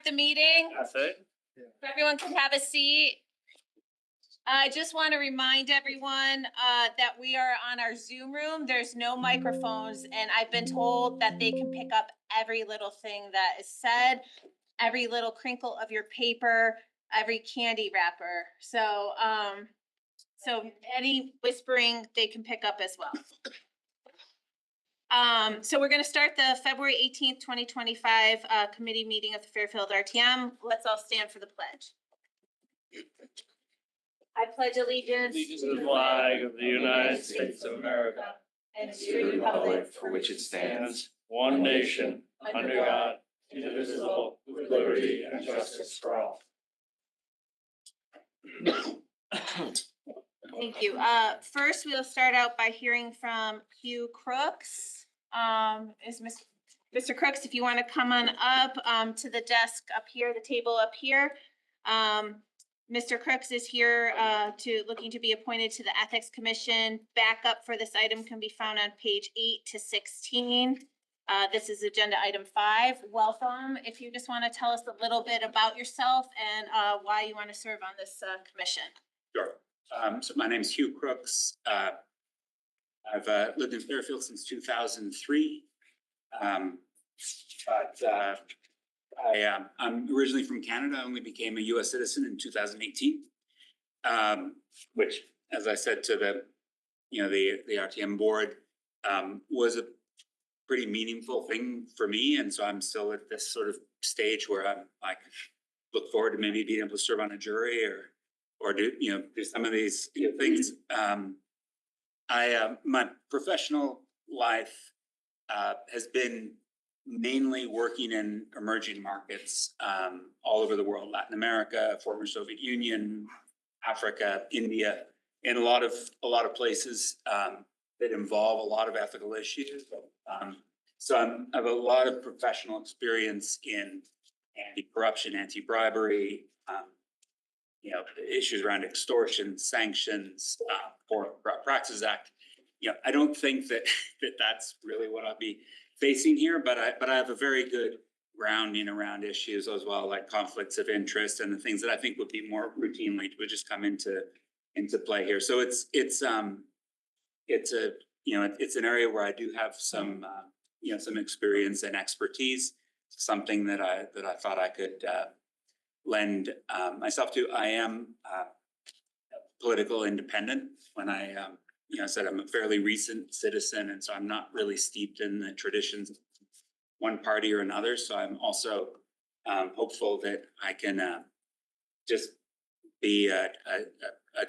the meeting. That's it. If everyone can have a seat. I just want to remind everyone that we are on our Zoom room. There's no microphones, and I've been told that they can pick up every little thing that is said, every little crinkle of your paper, every candy wrapper. So any whispering they can pick up as well. So we're going to start the February 18th, 2025 committee meeting of the Fairfield RTM. Let's all stand for the pledge. I pledge allegiance To the flag of the United States of America and to the republic for which it stands, one nation, under God, indivisible, with liberty and justice for all. Thank you. First, we'll start out by hearing from Hugh Crooks. Is Mr. Crooks, if you want to come on up to the desk up here, the table up here. Mr. Crooks is here looking to be appointed to the Ethics Commission. Backup for this item can be found on page 8 to 16. This is agenda item 5. Welcome. If you just want to tell us a little bit about yourself and why you want to serve on this commission. Sure. So my name is Hugh Crooks. I've lived in Fairfield since 2003. I'm originally from Canada. I only became a U.S. citizen in 2018, which, as I said to the RTM board, was a pretty meaningful thing for me. And so I'm still at this sort of stage where I look forward to maybe being able to serve on a jury or do some of these things. My professional life has been mainly working in emerging markets all over the world: Latin America, former Soviet Union, Africa, India, in a lot of places that involve a lot of ethical issues. So I have a lot of professional experience in anti-corruption, anti-bribery, issues around extortion, sanctions, Foreign Corrupt Practices Act. I don't think that's really what I'll be facing here, but I have a very good grounding around issues as well, like conflicts of interest and the things that I think would be more routinely would just come into play here. So it's an area where I do have some experience and expertise, something that I thought I could lend myself to. I am political independent. When I said I'm a fairly recent citizen, and so I'm not really steeped in the traditions of one party or another. So I'm also hopeful that I can just be a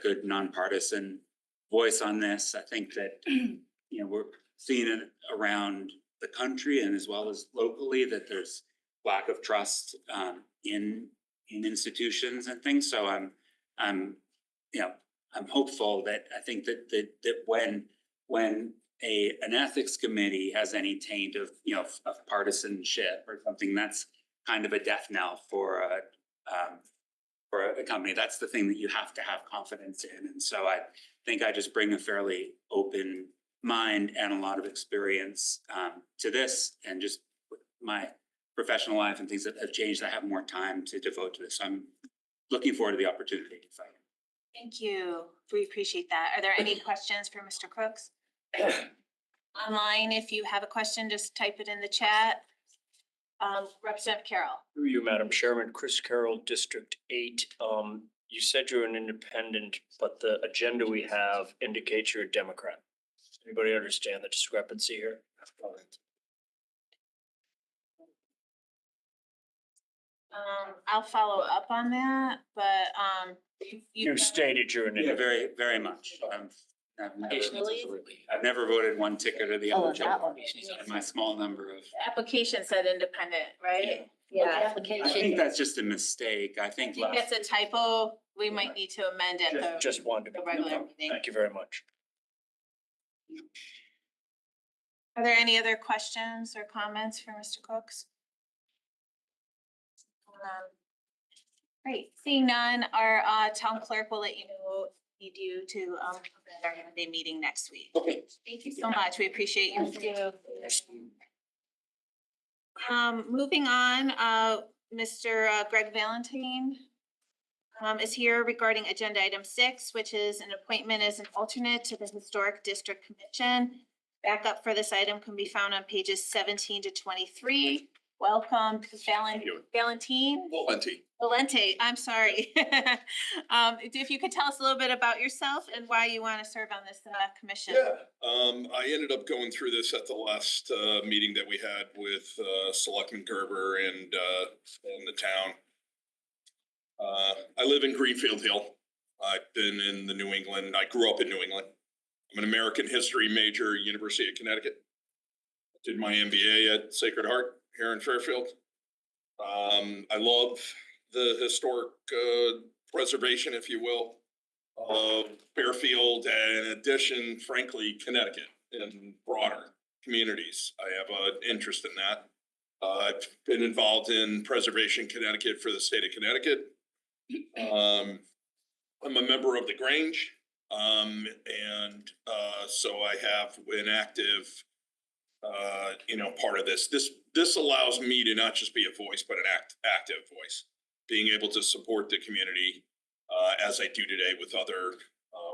good nonpartisan voice on this. I think that we're seeing it around the country and as well as locally that there's lack of trust in institutions and things. So I'm hopeful that I think that when an ethics committee has any taint of partisanship or something, that's kind of a death knell for a company. That's the thing that you have to have confidence in. And so I think I just bring a fairly open mind and a lot of experience to this, and just my professional life and things that have changed. I have more time to devote to this. So I'm looking forward to the opportunity to fight. Thank you. We appreciate that. Are there any questions for Mr. Crooks? Online, if you have a question, just type it in the chat. Representative Carroll. Through you, Madam Chairman, Chris Carroll, District 8. You said you're an independent, but the agenda we have indicates you're a Democrat. Does anybody understand the discrepancy here? I'll follow up on that, but You stated you're an Yeah, independent. very, very much. I've never voted one ticket or the other. In my small number of. application said independent, right? I think that's just a mistake. I I think. think that's a typo. We might need to amend it. Just wanted to. The regular meeting. Thank you very much. Are there any other questions or comments for Mr. Crooks? Great. Seeing none, our town clerk will let you know need you to our Monday meeting next week. Okay. Thank you so much. We appreciate you. Moving on, Mr. Greg Valentine is here regarding agenda item 6, which is an appointment as an alternate to the Historic District Commission. Backup for this item can be found on pages 17 to 23. Welcome, Valentine. Valente, I'm sorry. If you could tell us a little bit about yourself and why you want to serve on this commission. Yeah, I ended up going through this at the last meeting that we had with Selectman Gerber and the town. I live in Greenfield Hill. I've been in the New England. I grew up in New England. I'm an American history major, University of Connecticut. Did my MBA at Sacred Heart here in Fairfield. I love the historic preservation, if you will, of Fairfield, and in addition, frankly, Connecticut and broader communities. I have an interest in that. I've been involved in Preservation Connecticut for the state of Connecticut. I'm a member of the Grange, and so I have an active, part of this. This allows me to not just be a voice, but an active voice, being able to support the community as I do today with other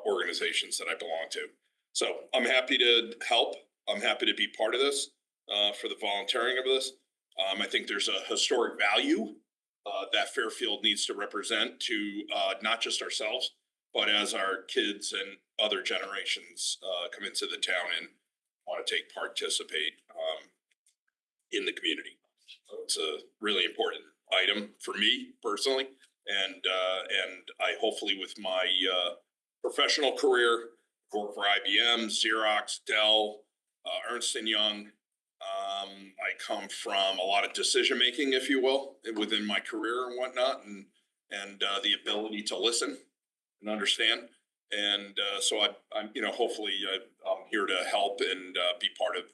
organizations that I belong to. So I'm happy to help. I'm happy to be part of this for the volunteering of this. I think there's a historic value that Fairfield needs to represent to not just ourselves, but as our kids and other generations come into the town and want to participate in the community. So it's a really important item for me personally, and I hopefully with my professional career, work for IBM, Xerox, Dell, Ernst & Young. I come from a lot of decision making, if you will, within my career and whatnot, and the ability to listen and understand. And so I'm hopefully I'm here to help and be part of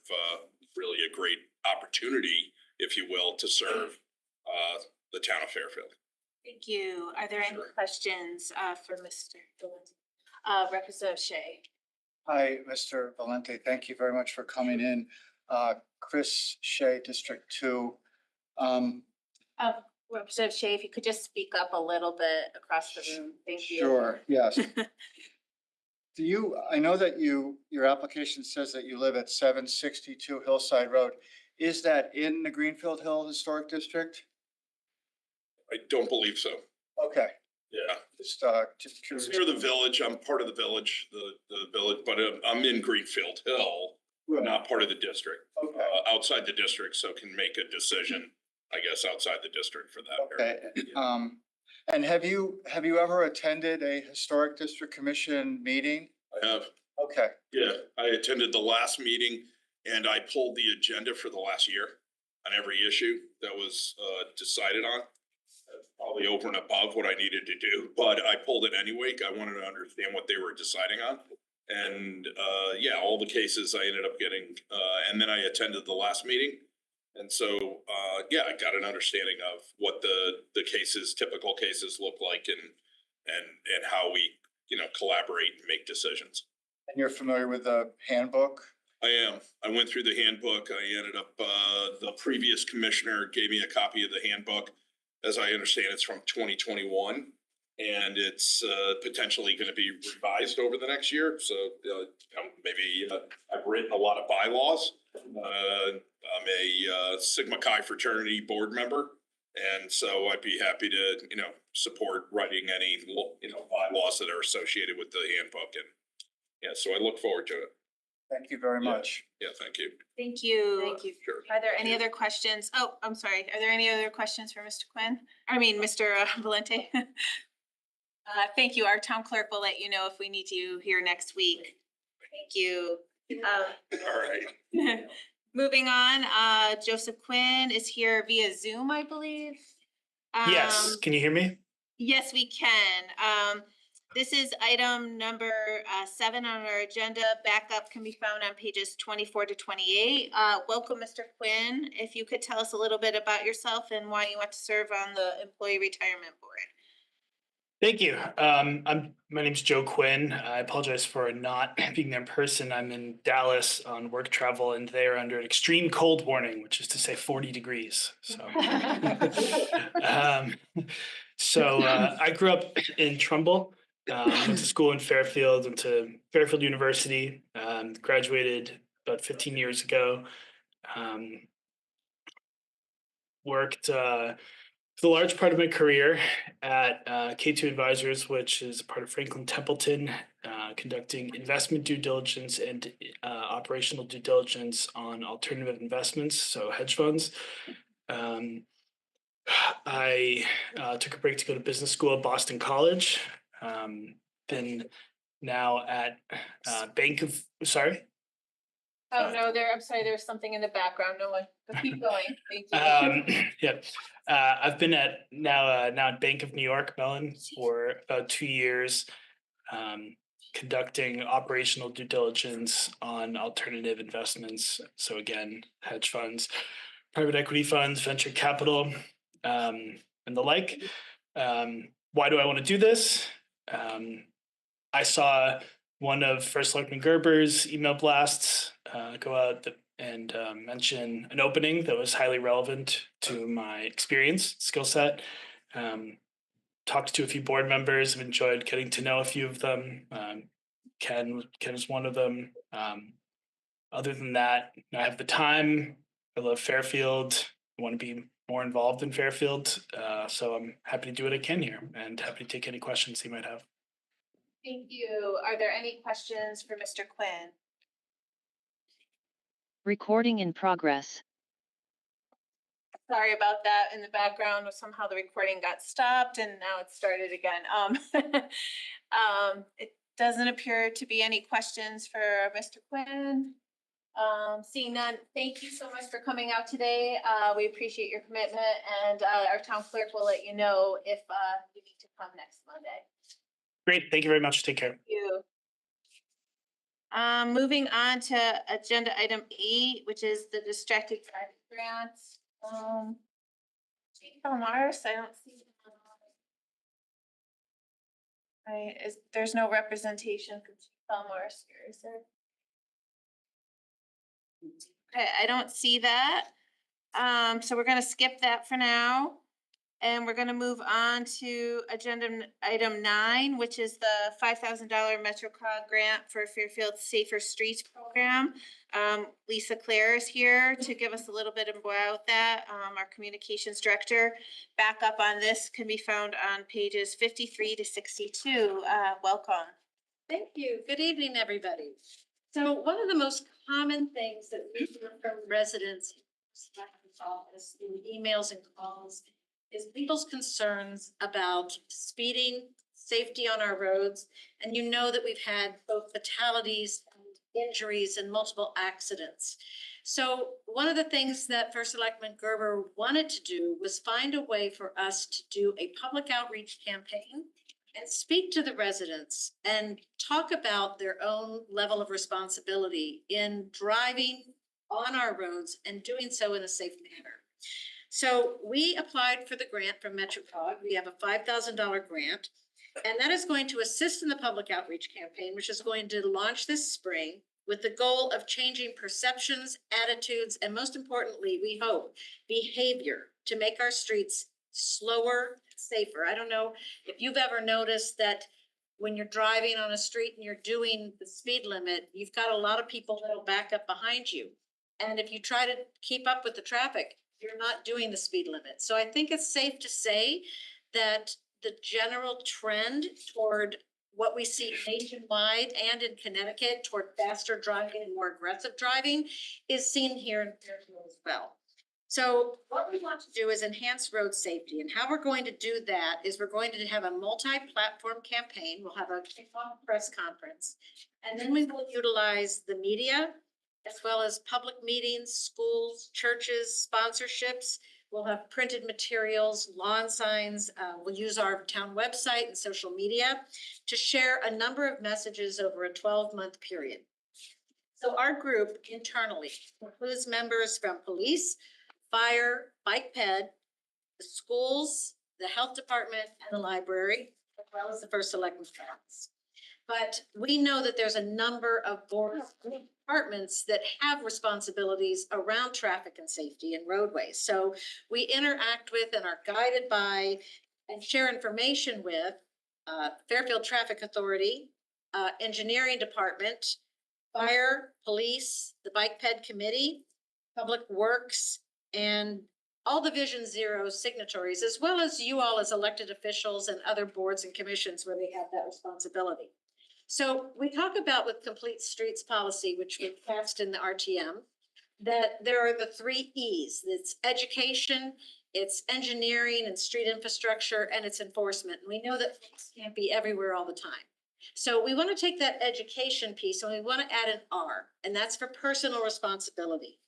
really a great opportunity, if you will, to serve the town of Fairfield. Thank you. Are there any questions for Mr. Valente? Representative Shea. Hi, Mr. Valente. Thank you very much for coming in. Chris Shea, District 2. Representative Shea, if you could just speak up a little bit across the room. Thank you. Sure, yes. I know that your application says that you live at 762 Hillside Road. Is that in the Greenfield Hill Historic District? I don't believe so. Okay, Yeah. just It's curious. near the village. I'm part of the village, the village, but I'm in Greenfield Hill, Right. not part of the district. Okay, Outside the district, so can make a decision, I guess, outside the district for that. okay. area. And have you ever attended a Historic District Commission meeting? I have, Okay, yeah, I attended the last meeting and I pulled the agenda for the last year on every issue that was decided on. Probably over and above what I needed to do, but I pulled it anyway. I wanted to understand what they were deciding on. And yeah, all the cases I ended up getting, and then I attended the last meeting. And so, yeah, I got an understanding of what the cases, typical cases look like and how we, collaborate and make decisions. and you're familiar with the handbook? I am. I went through the handbook. I ended up, the previous commissioner gave me a copy of the handbook. As I understand, it's from 2021 and it's potentially going to be revised over the next year. So maybe I've written a lot of bylaws. I'm a Sigma Chi fraternity board member. And so I'd be happy to, support writing any, bylaws that are associated with the handbook. And yeah, so I look forward to it. Thank you very Yeah. much. Yeah, thank you. Thank you. Thank you. Sure. Are there any other questions? Oh, I'm sorry. Are there any other questions for Mr. Quinn? I mean, Mr. Valente? Thank you. Our town clerk will let you know if we need you here next week. Thank you. All right. Moving on, Joseph Quinn is here via Zoom, I believe. Yes, can you hear me? Yes, we can. This is item number 7 on our agenda. Backup can be found on pages 24 to 28. Welcome, Mr. Quinn. If you could tell us a little bit about yourself and why you want to serve on the Employee Retirement Board. Thank you. My name's Joe Quinn. I apologize for not being there in person. I'm in Dallas on work travel, and they are under an extreme cold warning, which is to say 40 degrees. So, um, I grew up in Trumbull. Went to school in Fairfield, went to Fairfield University. Graduated about 15 years ago. Worked for the large part of my career at K2 Advisors, which is part of Franklin Templeton, conducting investment due diligence and operational due diligence on alternative investments, so hedge funds. I took a break to go to business school at Boston College. Been now at sorry. Oh, no, I'm sorry, there's something in the background. No one, but keep going. Thank you. Yeah, I've been at now at Bank of New York Mellon for about 2 years, conducting operational due diligence on alternative investments. So again, hedge funds, private equity funds, venture capital, and the like. Why do I want to do this? I saw one of First Selectman Gerber's email blasts go out and mention an opening that was highly relevant to my experience, skill set. Talked to a few board members, have enjoyed getting to know a few of them. Ken is one of them. Other than that, I have the time. I love Fairfield. I want to be more involved in Fairfield. So I'm happy to do what I can here and happy to take any questions you might have. Thank you. Are there any questions for Mr. Quinn? Recording in progress. Sorry about that in the background. Somehow the recording got stopped and now it started again. It doesn't appear to be any questions for Mr. Quinn. Seeing none, thank you so much for coming out today. We appreciate your commitment, and our town clerk will let you know if you need to come next Monday. Great. Thank you very much. Take care. Thank you. Moving on to agenda item 8, which is the distracted driving grants. Chief Mars, I don't see. There's no representation for Chief Mars here, is there? Okay, I don't see that. So we're gonna skip that for now. And we're gonna move on to agenda item 9, which is the $5,000 MetroCog grant for Fairfield Safer Streets program. Lisa Claire is here to give us a little bit about that. Our communications director. Backup on this can be found on pages 53 to 62. Welcome. Thank you. Good evening, everybody. So one of the most common things that we hear from residents office in emails and calls is people's concerns about speeding, safety on our roads. And you know that we've had both fatalities and injuries and multiple accidents. So one of the things that First Selectman Gerber wanted to do was find a way for us to do a public outreach campaign and speak to the residents and talk about their own level of responsibility in driving on our roads and doing so in a safe manner. So we applied for the grant from MetroCog. We have a $5,000 grant, and that is going to assist in the public outreach campaign, which is going to launch this spring with the goal of changing perceptions, attitudes, and most importantly, we hope, behavior to make our streets slower, safer. I don't know if you've ever noticed that when you're driving on a street and you're doing the speed limit, you've got a lot of people that'll back up behind you. And if you try to keep up with the traffic, you're not doing the speed limit. So I think it's safe to say that the general trend toward what we see nationwide and in Connecticut toward faster driving and more aggressive driving is seen here in Fairfield as well. So what we want to do is enhance road safety, and how we're going to do that is we're going to have a multi-platform campaign. We'll have a kickoff press conference, and then we will utilize the media as well as public meetings, schools, churches, sponsorships. We'll have printed materials, lawn signs. We'll use our town website and social media to share a number of messages over a 12-month period. So our group internally includes members from police, fire, bike ped, the schools, the health department, and the library, the well as the first selectman's office. But we know that there's a number of boards and departments that have responsibilities around traffic and safety and roadways. So we interact with and are guided by and share information with Fairfield Traffic Authority, Engineering Department, Fire, Police, the Bike Ped Committee, Public Works, and all the Vision Zero signatories, as well as you all as elected officials and other boards and commissions where they have that responsibility. So we talk about with Complete Streets policy, which we passed in the RTM, that there are the 3 E's. It's education, it's engineering and street infrastructure, and it's enforcement. And we know that things can't be everywhere all the time. So we want to take that education piece and we want to add an R, and that's for personal responsibility.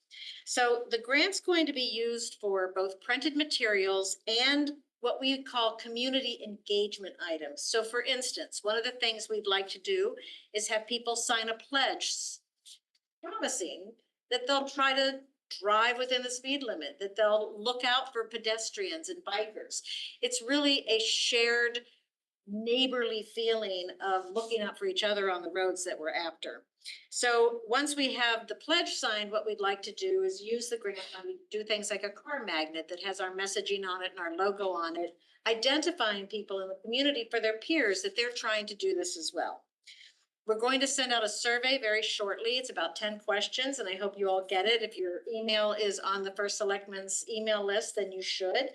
So the grant's going to be used for both printed materials and what we call community engagement items. So for instance, one of the things we'd like to do is have people sign a pledge promising that they'll try to drive within the speed limit, that they'll look out for pedestrians and bikers. It's really a shared neighborly feeling of looking out for each other on the roads that we're after. So once we have the pledge signed, what we'd like to do is use the grant money, do things like a car magnet that has our messaging on it and our logo on it, identifying people in the community for their peers that they're trying to do this as well. We're going to send out a survey very shortly. It's about 10 questions, and I hope you all get it. If your email is on the First Selectman's email list, then you should.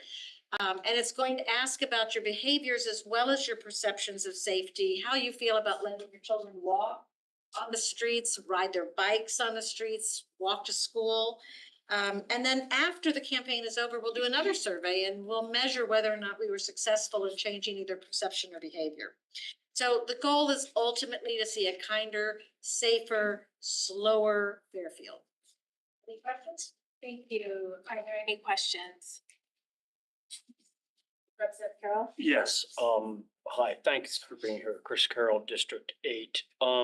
And it's going to ask about your behaviors as well as your perceptions of safety, how you feel about letting your children walk on the streets, ride their bikes on the streets, walk to school. And then after the campaign is over, we'll do another survey and we'll measure whether or not we were successful in changing either perception or behavior. So the goal is ultimately to see a kinder, safer, slower Fairfield. Any questions? Thank you. Are there any questions? Representative Carroll? Yes, hi, thanks for being here, Chris Carroll, District 8. I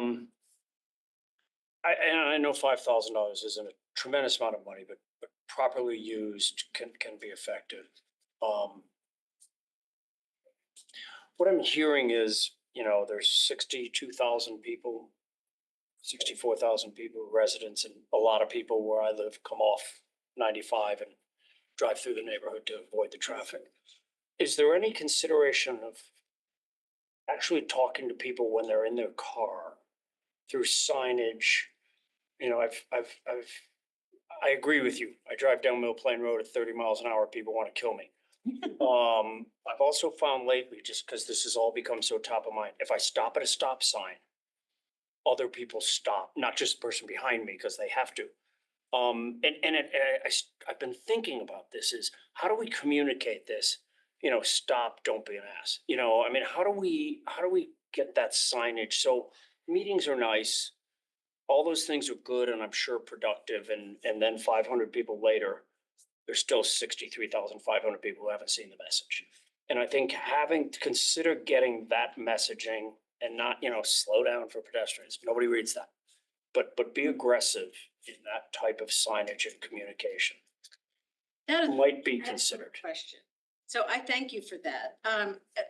know $5,000 isn't a tremendous amount of money, but properly used can be effective. What I'm hearing is, there's 62,000 people, 64,000 people, residents, and a lot of people where I live come off 95 and drive through the neighborhood to avoid the traffic. Is there any consideration of actually talking to people when they're in their car through signage? I agree with you. I drive down Mill Plain Road at 30 miles an hour. People want to kill me. I've also found lately, just because this has all become so top of mind, if I stop at a stop sign, other people stop, not just the person behind me because they have to. I've been thinking about this is how do we communicate this? Stop, don't be an ass. How do we get that signage? So meetings are nice. All those things are good and I'm sure productive. And then 500 people later, there's still 63,500 people who haven't seen the message. And I think having to consider getting that messaging and not, slow down for pedestrians. Nobody reads that. But be aggressive in that type of signage and communication. That is Might be an excellent considered. question. So I thank you for that.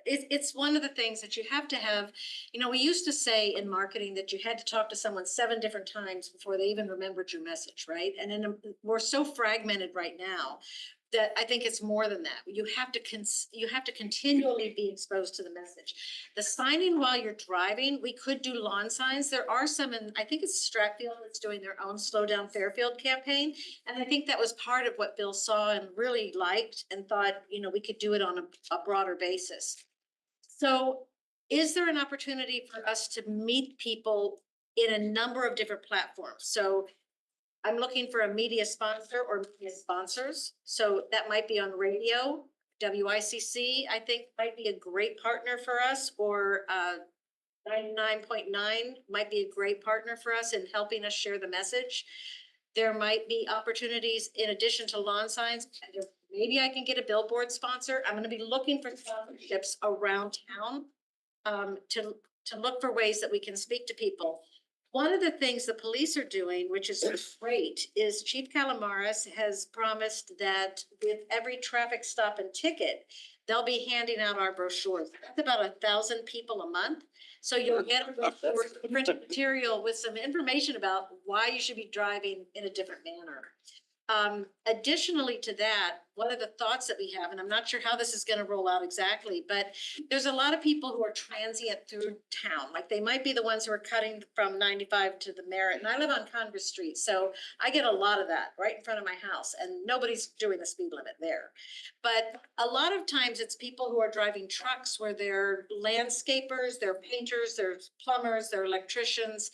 It's one of the things that you have to have, we used to say in marketing that you had to talk to someone 7 different times before they even remembered your message, right? And we're so fragmented right now that I think it's more than that. You have to continually be exposed to the message. The signing while you're driving, we could do lawn signs. There are some, and I think it's Stratfield that's doing their own Slow Down Fairfield campaign. And I think that was part of what Bill saw and really liked and thought, we could do it on a broader basis. So is there an opportunity for us to meet people in a number of different platforms? So I'm looking for a media sponsor or media sponsors. So that might be on radio. WICC, I think, might be a great partner for us, or 99.9 might be a great partner for us in helping us share the message. There might be opportunities in addition to lawn signs. Maybe I can get a billboard sponsor. I'm going to be looking for sponsorships around town to look for ways that we can speak to people. One of the things the police are doing, which is great, is Chief Calamares has promised that with every traffic stop and ticket, they'll be handing out our brochures. That's about 1,000 people a month. So you'll get a brochure, printed material with some information about why you should be driving in a different manner. Additionally to that, one of the thoughts that we have, and I'm not sure how this is gonna roll out exactly, but there's a lot of people who are transient through town. Like they might be the ones who are cutting from 95 to the Merritt, and I live on Congress Street, so I get a lot of that right in front of my house, and nobody's doing the speed limit there. But a lot of times it's people who are driving trucks where they're landscapers, they're painters, they're plumbers, they're electricians.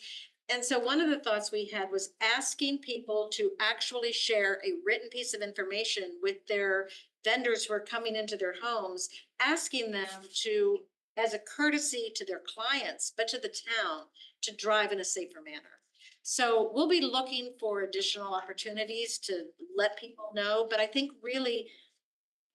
And so one of the thoughts we had was asking people to actually share a written piece of information with their vendors who are coming into their homes, asking them to, as a courtesy to their clients, but to the town, to drive in a safer manner. So we'll be looking for additional opportunities to let people know, but I think really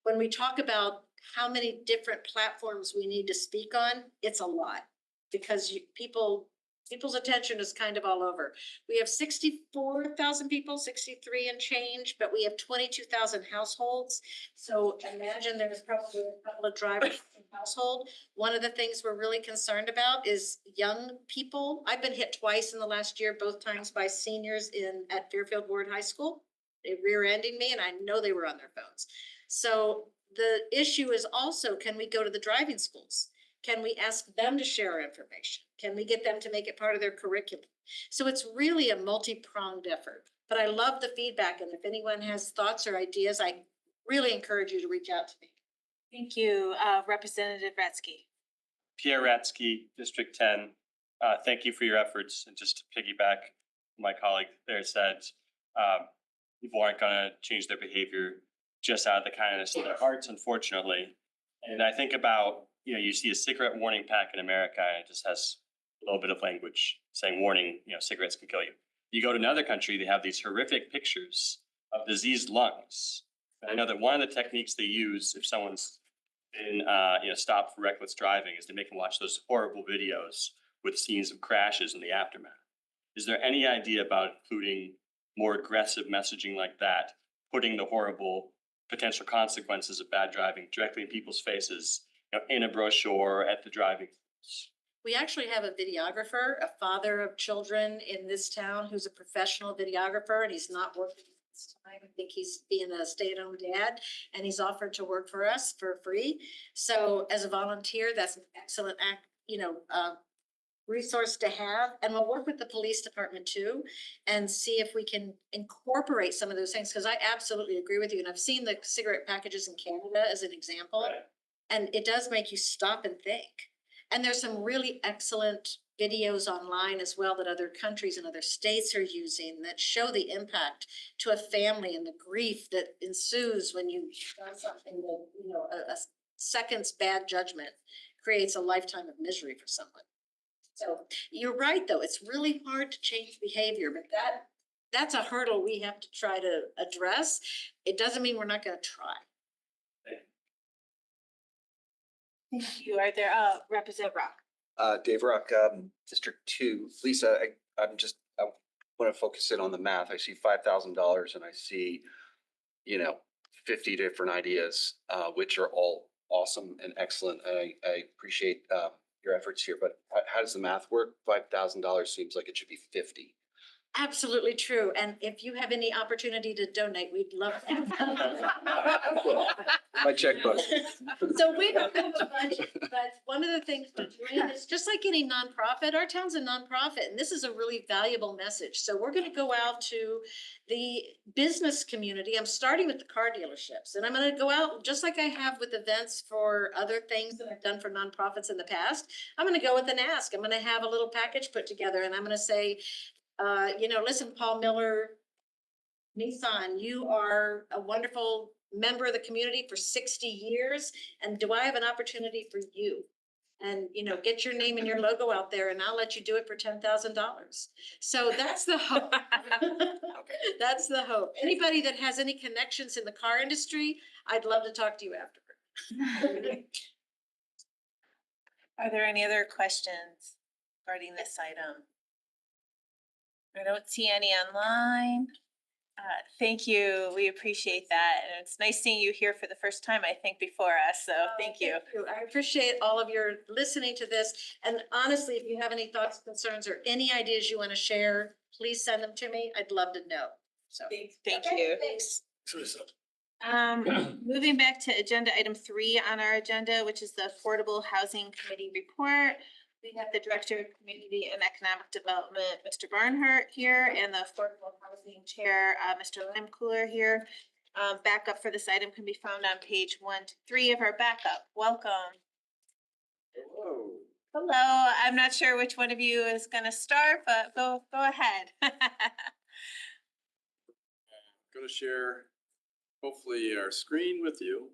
when we talk about how many different platforms we need to speak on, it's a lot because people's attention is kind of all over. We have 64,000 people, 63 and change, but we have 22,000 households. So imagine there's probably a couple of drivers in household. One of the things we're really concerned about is young people. I've been hit twice in the last year, both times by seniors at Fairfield Ward High School. They rear-ending me and I know they were on their phones. So the issue is also, can we go to the driving schools? Can we ask them to share our information? Can we get them to make it part of their curriculum? So it's really a multi-pronged effort, but I love the feedback. And if anyone has thoughts or ideas, I really encourage you to reach out to me. Thank you, Representative Retzky. Pierre Ratsky, District 10. Thank you for your efforts. And just to piggyback, my colleague there said, people aren't going to change their behavior just out of the kindness of their hearts, unfortunately. And I think about, you see a cigarette warning pack in America, and it just has a little bit of language saying, warning, cigarettes can kill you. You go to another country, they have these horrific pictures of diseased lungs. And I know that one of the techniques they use if someone's been, stopped for reckless driving is to make them watch those horrible videos with scenes of crashes in the aftermath. Is there any idea about including more aggressive messaging like that, putting the horrible potential consequences of bad driving directly in people's faces, in a brochure at the driving schools? We actually have a videographer, a father of children in this town who's a professional videographer, and he's not working this time. I think he's being a stay-at-home dad, and he's offered to work for us for free. So as a volunteer, that's an excellent resource to have. And we'll work with the police department too and see if we can incorporate some of those things, because I absolutely agree with you. And I've seen the cigarette packages in Canada as an example, Right. and it does make you stop and think. And there's some really excellent videos online as well that other countries and other states are using that show the impact to a family and the grief that ensues when you done something that, a second's bad judgment creates a lifetime of misery for someone. So you're right, though. It's really hard to change behavior, but that's a hurdle we have to try to address. It doesn't mean we're not going to try. Thank you. Are there, Representative Rock? Dave Rock, District 2. Lisa, I want to focus in on the math. I see $5,000 and I see, 50 different ideas, which are all awesome and excellent. I appreciate your efforts here, but how does the math work? $5,000 seems like it should be 50. Absolutely true. And if you have any opportunity to donate, we'd love that. My checkbook. So we don't have a budget, but one of the things we're doing is just like any nonprofit, our town's a nonprofit, and this is a really valuable message. So we're going to go out to the business community. I'm starting with the car dealerships, and I'm going to go out just like I have with events for other things that I've done for nonprofits in the past. I'm going to go with an ask. I'm going to have a little package put together, and I'm going to say, listen, Paul Miller, Nissan, you are a wonderful member of the community for 60 years. And do I have an opportunity for you? And, get your name and your logo out there and I'll let you do it for $10,000. So that's the hope. That's the hope. Anybody that has any connections in the car industry, I'd love to talk to you afterward. Are there any other questions regarding this item? I don't see any online. Thank you. We appreciate that. And it's nice seeing you here for the first time, I think, before us. So thank you. I appreciate all of your listening to this. And honestly, if you have any thoughts, concerns, or any ideas you want to share, please send them to me. I'd love to know. So. Thank you. Thanks. Moving back to agenda item 3 on our agenda, which is the Affordable Housing Committee report. We have the Director of Community and Economic Development, Mr. Barnhart here, and the Affordable Housing Chair, Mr. Limecooler here. Backup for this item can be found on page 1 to 3 of our backup. Welcome. Hello. I'm not sure which one of you is going to start, but go ahead. Going to share hopefully our screen with you.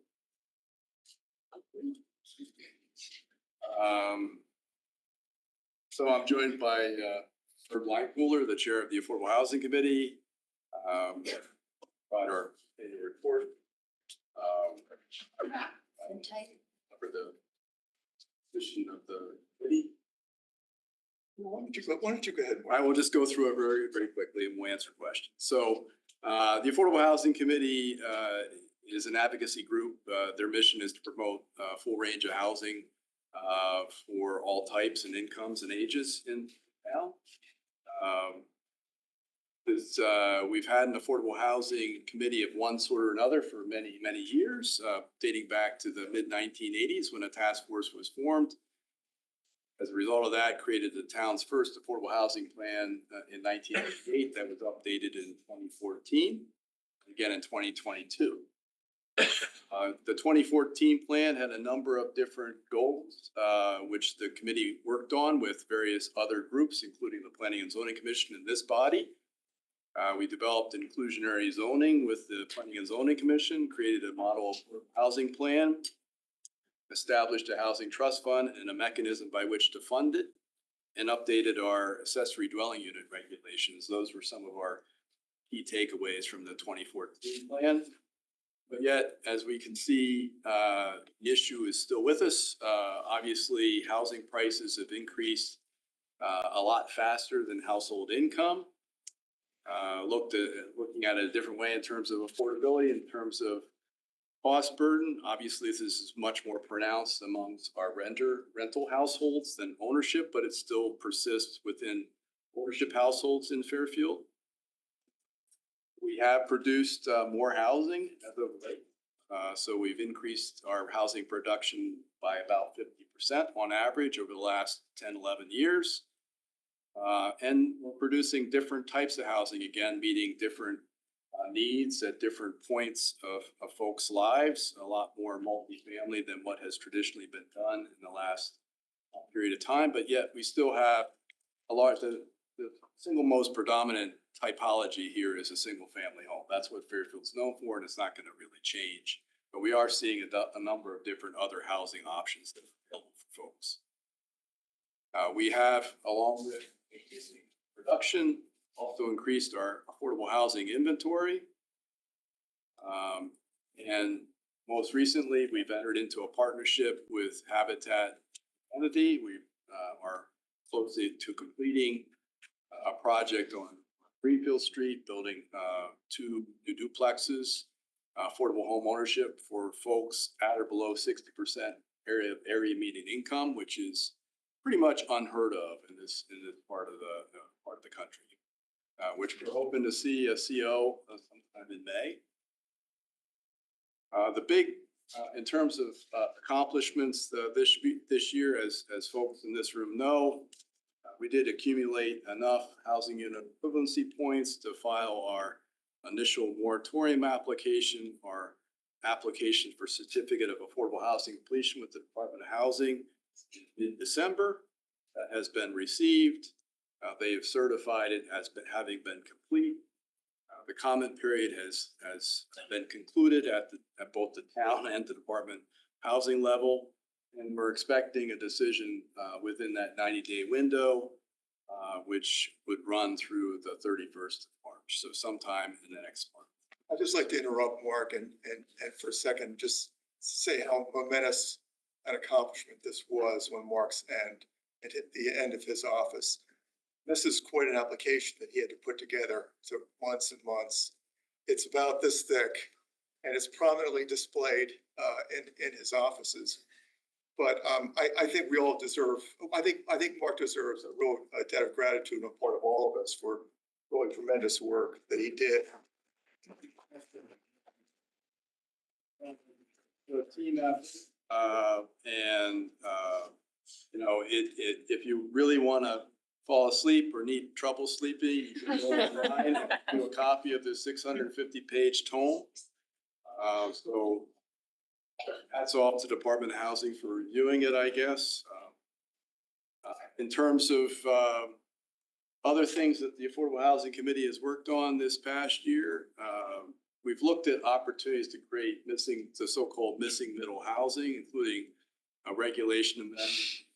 So I'm joined by Herb Limecooler, the chair of the Affordable Housing Committee. Provide our annual report. For the position of the committee. Why don't you go ahead? I will just go through it very, very quickly and we'll answer questions. So the Affordable Housing Committee is an advocacy group. Their mission is to promote a full range of housing for all types and incomes and ages in town. We've had an affordable housing committee of one sort or another for many, many years, dating back to the mid-1980s when a task force was formed. As a result of that, created the town's first affordable housing plan in 1988 that was updated in 2014, again in 2022. The 2014 plan had a number of different goals, which the committee worked on with various other groups, including the Planning and Zoning Commission and this body. We developed inclusionary zoning with the Planning and Zoning Commission, created a model housing plan, established a housing trust fund and a mechanism by which to fund it, and updated our accessory dwelling unit regulations. Those were some of our key takeaways from the 2014 plan. But yet, as we can see, the issue is still with us. Obviously, housing prices have increased a lot faster than household income. Looking at it a different way in terms of affordability, in terms of cost burden. Obviously, this is much more pronounced amongst our rental households than ownership, but it still persists within ownership households in Fairfield. We have produced more housing as of late. So we've increased our housing production by about 50% on average over the last 10, 11 years. And we're producing different types of housing, again, meeting different needs at different points of folks' lives, a lot more multifamily than what has traditionally been done in the last period of time. But yet we still have the single most predominant typology here is a single family home. That's what Fairfield's known for, and it's not going to really change. But we are seeing a number of different other housing options that are available for folks. We have, along with increasing production, also increased our affordable housing inventory. And most recently, we've entered into a partnership with Habitat Entity. We are close to completing a project on Greenfield Street, building 2 new duplexes, affordable home ownership for folks at or below 60% area median income, which is pretty much unheard of in this part of the country. Which we're hoping to see a CO sometime in May. The big, in terms of accomplishments this year, as folks in this room know, we did accumulate enough housing unit equivalency points to file our initial moratorium application, our application for certificate of affordable housing completion with the Department of Housing in December. That has been received. They have certified it as having been complete. The comment period has been concluded at both the town and the Department of Housing level. And we're expecting a decision within that 90-day window, which would run through the 31st of March. So sometime in the next month. I'd just like to interrupt Mark and for a second, just say how momentous an accomplishment this was when Mark's at the end of his office. This is quite an application that he had to put together. Took months and months. It's about this thick and it's prominently displayed in his offices. But I think we all deserve, I think Mark deserves a real debt of gratitude on part of all of us for really tremendous work that he did. The team effort, you know, if you really want to fall asleep or need trouble sleeping, you can go online and do a copy of this 650-page tome. So hats off to Department of Housing for reviewing it, I guess. In terms of other things that the Affordable Housing Committee has worked on this past year, we've looked at opportunities to create the so-called missing middle housing, including a regulation amendment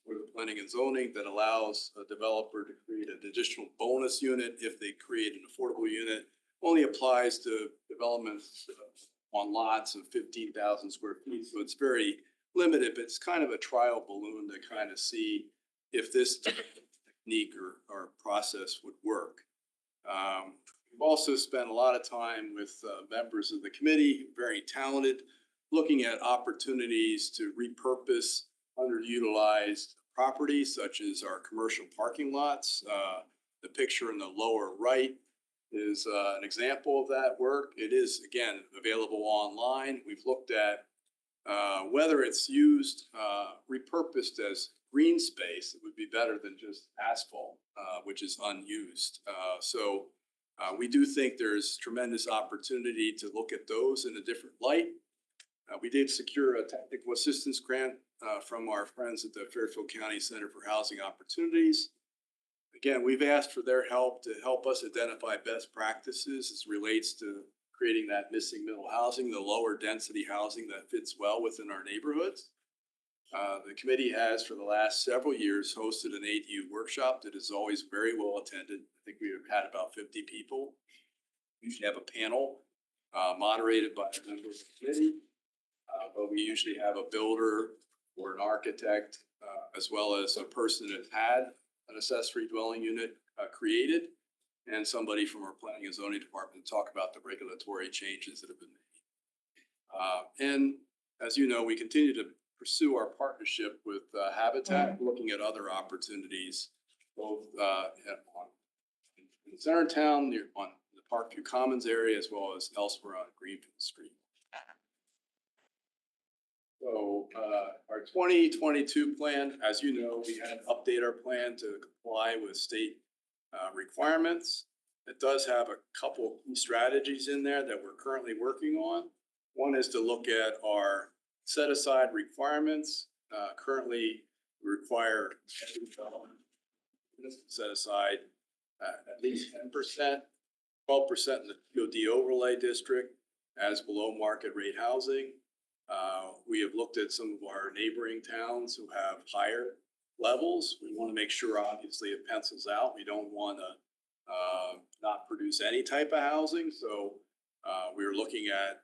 for the planning and zoning that allows a developer to create an additional bonus unit if they create an affordable unit. Only applies to developments on lots of 15,000 square feet. So it's very limited, but it's kind of a trial balloon to kind of see if this technique or process would work. We've also spent a lot of time with members of the committee, very talented, looking at opportunities to repurpose underutilized properties such as our commercial parking lots. The picture in the lower right is an example of that work. It is, again, available online. We've looked at whether it's used, repurposed as green space. It would be better than just asphalt, which is unused. So we do think there's tremendous opportunity to look at those in a different light. We did secure a technical assistance grant from our friends at the Fairfield County Center for Housing Opportunities. Again, we've asked for their help to help us identify best practices as relates to creating that missing middle housing, the lower density housing that fits well within our neighborhoods. The committee has for the last several years hosted an ADU workshop that is always very well attended. I think we've had about 50 people. We usually have a panel moderated by a member of the committee, but we usually have a builder or an architect, as well as a person that had an accessory dwelling unit created, and somebody from our planning and zoning department to talk about the regulatory changes that have been made. And as you know, we continue to pursue our partnership with Habitat, looking at other opportunities, both in Centertown, on the Parkview Commons area, as well as elsewhere on Greenfield Street. So our 2022 plan, as you know, we had to update our plan to comply with state requirements. It does have a couple of key strategies in there that we're currently working on. One is to look at our set aside requirements. Currently, we require set aside at least 10%, 12% in the POD overlay district as below market rate housing. We have looked at some of our neighboring towns who have higher levels. We want to make sure, obviously, it pencils out. We don't want to not produce any type of housing. So we're looking at,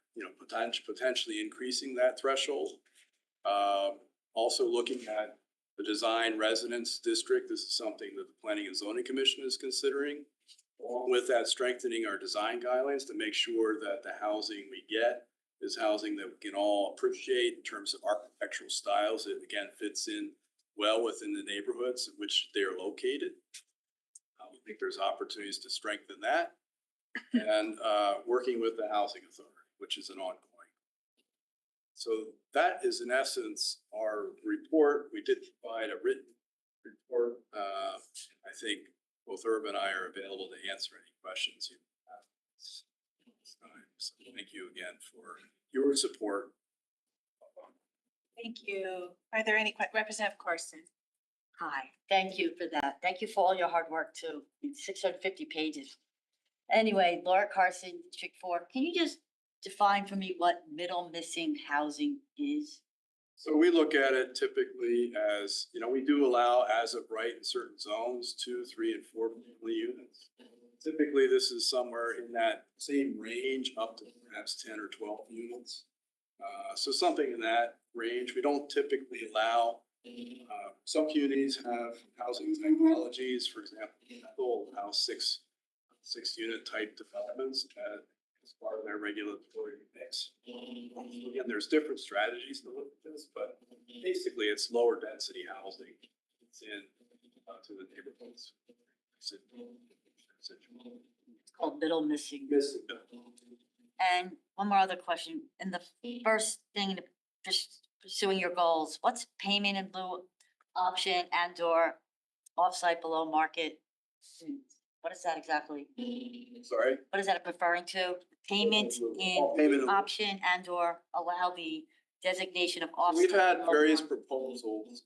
potentially increasing that threshold. Also looking at the design residence district. This is something that the Planning and Zoning Commission is considering. Along with that, strengthening our design guidelines to make sure that the housing we get is housing that we can all appreciate in terms of architectural styles. It again fits in well within the neighborhoods in which they are located. I think there's opportunities to strengthen that, and working with the Housing Authority, which is an ongoing. So that is in essence our report. We did provide a written report. I think both Herb and I are available to answer any questions you have. So thank you again for your support. Thank you. Are there any Representative Carson? Hi, thank you for that. Thank you for all your hard work too. It's 650 pages. Anyway, Laura Carson, District 4. Can you just define for me what middle missing housing is? So we look at it typically as, we do allow as of right in certain zones, 2, 3, and 4 family units. Typically, this is somewhere in that same range up to perhaps 10 or 12 units. So something in that range. We don't typically allow Some communities have housing technologies, for example, Bethel house six unit type developments as part of their regulatory mix. Again, there's different strategies to look at this, but basically it's lower density housing. It's in to the neighborhoods. It's called middle missing. Missing. And one more other question. In the first thing, just pursuing your goals, what's payment in lieu option and or offsite below market? What is that exactly? Sorry? What is that referring to? Payment in Payment in- option and or allow the designation of offsite? We've had below various market? proposals,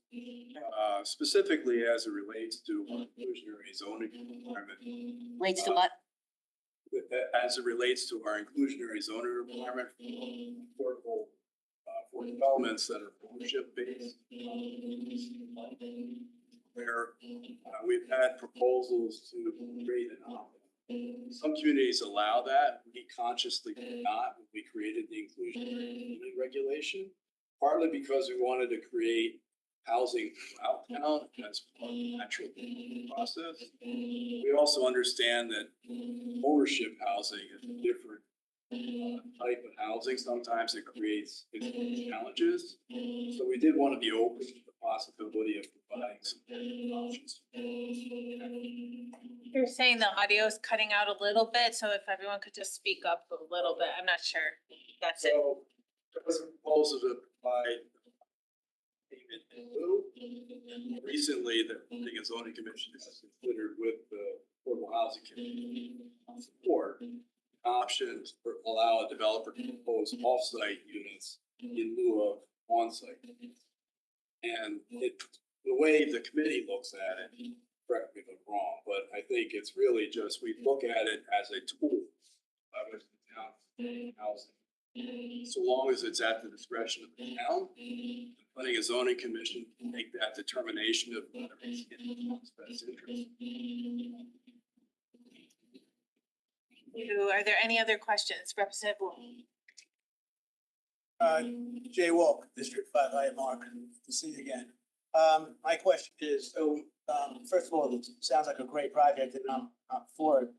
specifically as it relates to inclusionary zoning requirement. Relates to what? As it relates to our inclusionary zoning requirement for affordable, for developments that are ownership based. Where we've had proposals to create an opt-out. Some communities allow that. We consciously did not when we created the inclusionary zoning regulation. Partly because we wanted to create housing throughout town as part of the natural process. We also understand that ownership housing is a different type of housing. Sometimes it creates challenges. So we did want to be open to the possibility of providing some options. You're saying the audio is cutting out a little bit, so if everyone could just speak up a little bit, I'm not sure. That's it. So there was a proposal to provide payment in lieu. Recently, the Planning and Zoning Commission has considered with the Affordable Housing Committee support options for allow a developer to propose off-site units in lieu of on-site units. And the way the committee looks at it, correct me if I'm wrong, but I think it's really just, we look at it as a tool by which the town housing. So long as it's at the discretion of the town, the Planning and Zoning Commission can make that determination of whether it's in the town's best interest. Are there any other questions? Representative Wu? Jay Walk, District 5, High Mark, to see you again. My question is, so, first of all, it sounds like a great project and I'm for it.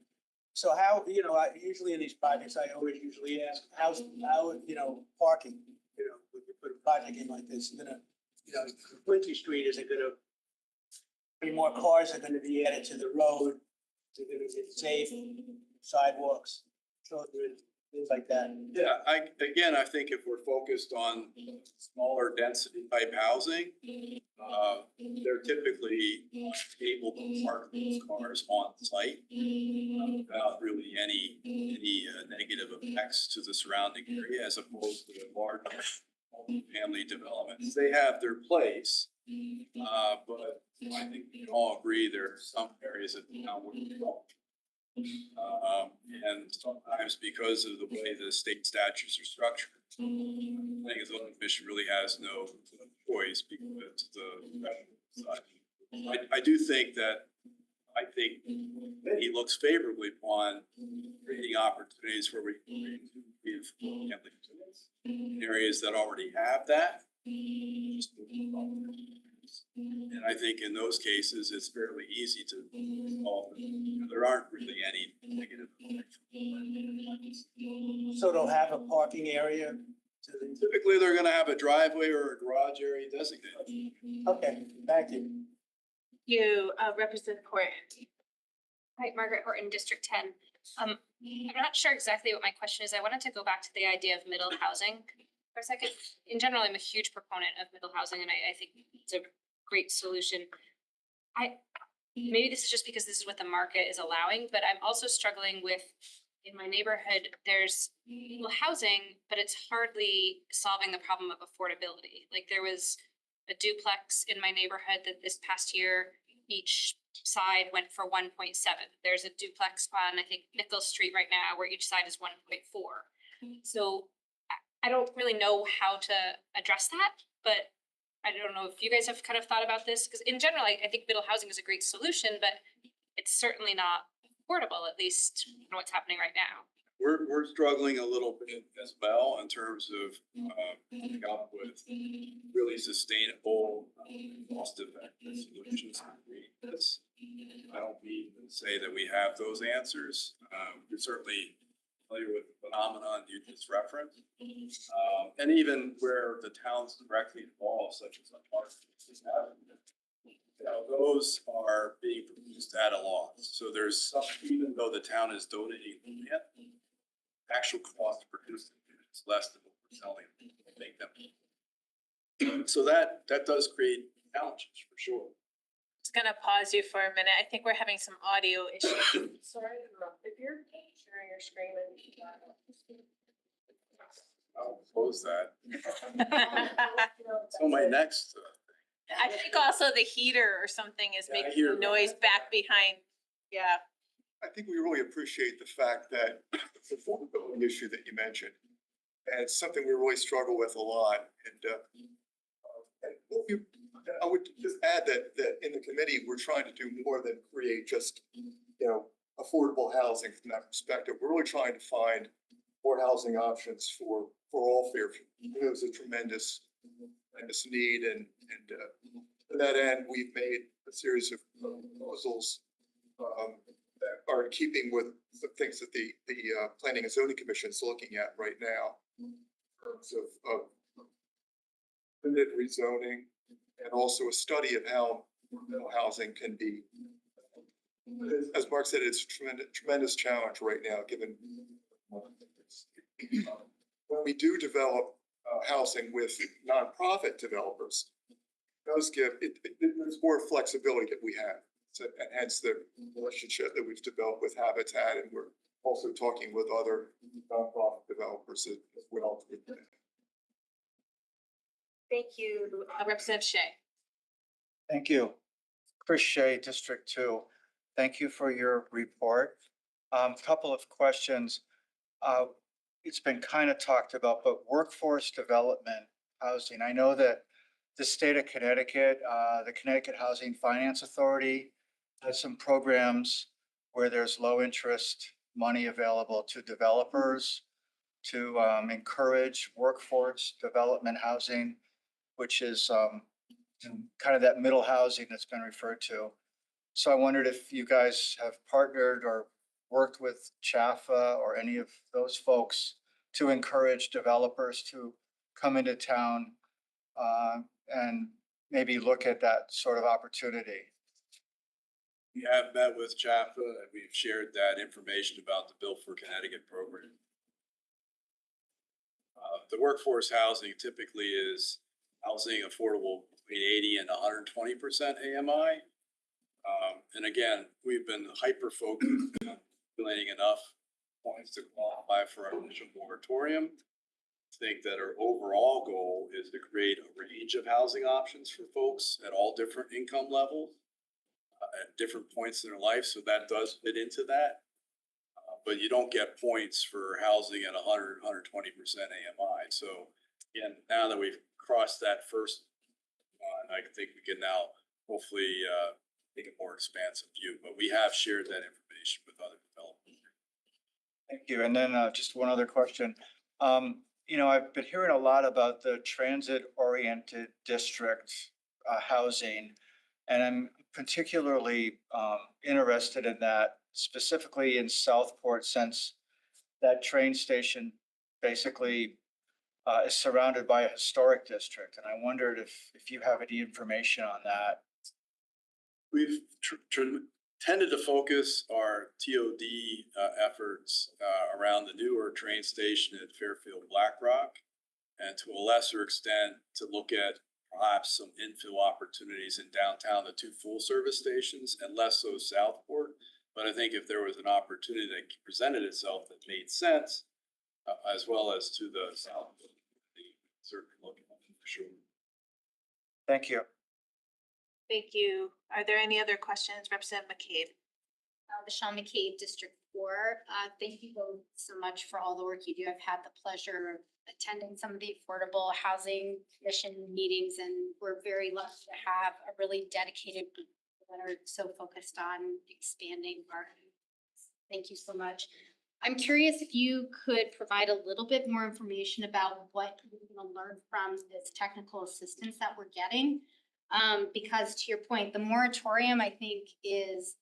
So how, usually in these projects, I always usually ask, how, parking, when you put a project in like this, Quincy Street, is it gonna, any more cars are gonna be added to the road? Is it gonna get safe, sidewalks, children, things like that? Yeah, I think if we're focused on smaller density type housing, they're typically able to park those cars on site without really any negative effects to the surrounding area as opposed to the large family developments. They have their place, but I think we can all agree there are some areas that the town wouldn't go. And sometimes because of the way the state statutes are structured, I think the zoning commission really has no choice because I do think that he looks favorably upon creating opportunities where we give family units in areas that already have that. And I think in those cases, it's fairly easy to solve. There aren't really any negative effects. So they'll have a parking area? Typically, they're gonna have a driveway or a garage area designated. Okay, thank you. You, Representative Horton. Hi, Margaret Horton, District 10. I'm not sure exactly what my question is. I wanted to go back to the idea of middle housing for a second. In general, I'm a huge proponent of middle housing, and I think it's a great solution. Maybe this is just because this is what the market is allowing, but I'm also struggling with, in my neighborhood, there's middle housing, but it's hardly solving the problem of affordability. Like there was a duplex in my neighborhood that this past year, each side went for 1.7. There's a duplex on, I think, Nichols Street right now where each side is 1.4. So I don't really know how to address that, but I don't know if you guys have kind of thought about this, because in general, I think middle housing is a great solution, but it's certainly not affordable, at least what's happening right now. we're struggling a little bit as well in terms of, coming up with really sustainable, cost-effective solutions to create this. I don't mean to say that we have those answers. We're certainly familiar with the phenomenon you just referenced. And even where the town's directly involved, such as a park, those are being produced at a loss. So there's some, even though the town is donating the land, actual cost to produce it is less than what we're selling them to make them. So that does create challenges for sure. Just gonna pause you for a minute. I think we're having some audio issues. Sorry, if you're sharing your screen and. I'll close that. So my next, I think also the heater or something is Yeah, I making hear- noise back behind. Yeah. I think we really appreciate the fact that the affordability issue that you mentioned, and it's something we really struggle with a lot. And what we, I would just add that in the committee, we're trying to do more than create just, affordable housing from that perspective. We're really trying to find more housing options for all Fairfield. There's a tremendous need, and to that end, we've made a series of proposals that are in keeping with the things that the Planning and Zoning Commission is looking at right now in terms of limited rezoning, and also a study of how rental housing can be. As Mark said, it's a tremendous challenge right now, given when we do develop housing with nonprofit developers, it does give there's more flexibility that we have. So, and hence the relationship that we've developed with Habitat, and we're also talking with other nonprofit developers as well. Thank you, Representative Shea. Thank you. Chris Shea, District 2. Thank you for your report. Couple of questions. It's been kind of talked about, but workforce development housing. I know that the state of Connecticut, the Connecticut Housing Finance Authority has some programs where there's low interest money available to developers to encourage workforce development housing, which is kind of that middle housing that's been referred to. So I wondered if you guys have partnered or worked with Chaffa or any of those folks to encourage developers to come into town and maybe look at that sort of opportunity. We have met with Chaffa and we've shared that information about the Built for Connecticut program. The workforce housing typically is housing affordable between 80 and 120% AMI. And again, we've been hyper focused on accumulating enough points to qualify for our initial moratorium. I think that our overall goal is to create a range of housing options for folks at all different income levels at different points in their life. So that does fit into that. But you don't get points for housing at 100, 120% AMI. So again, now that we've crossed that first line, I think we can now hopefully take a more expansive view, but we have shared that information with other developers. Thank you. And then just one other question. I've been hearing a lot about the transit-oriented district housing, and I'm particularly interested in that, specifically in Southport, since that train station basically is surrounded by a historic district. And I wondered if you have any information on that. We've tended to focus our TOD efforts around the newer train station at Fairfield Blackrock, and to a lesser extent to look at perhaps some infill opportunities in downtown, the two full service stations, and less so Southport. But I think if there was an opportunity that presented itself that made sense, as well as to the south, certainly looking at it for sure. Thank you. Thank you. Are there any other questions? Representative McCabe. Michelle McCabe, District 4. Thank you both so much for all the work you do. I've had the pleasure of attending some of the Affordable Housing Commission meetings, and we're very lucky to have a really dedicated group that are so focused on expanding our. Thank you so much. I'm curious if you could provide a little bit more information about what we're gonna learn from this technical assistance that we're getting. Because to your point, the moratorium, I think, is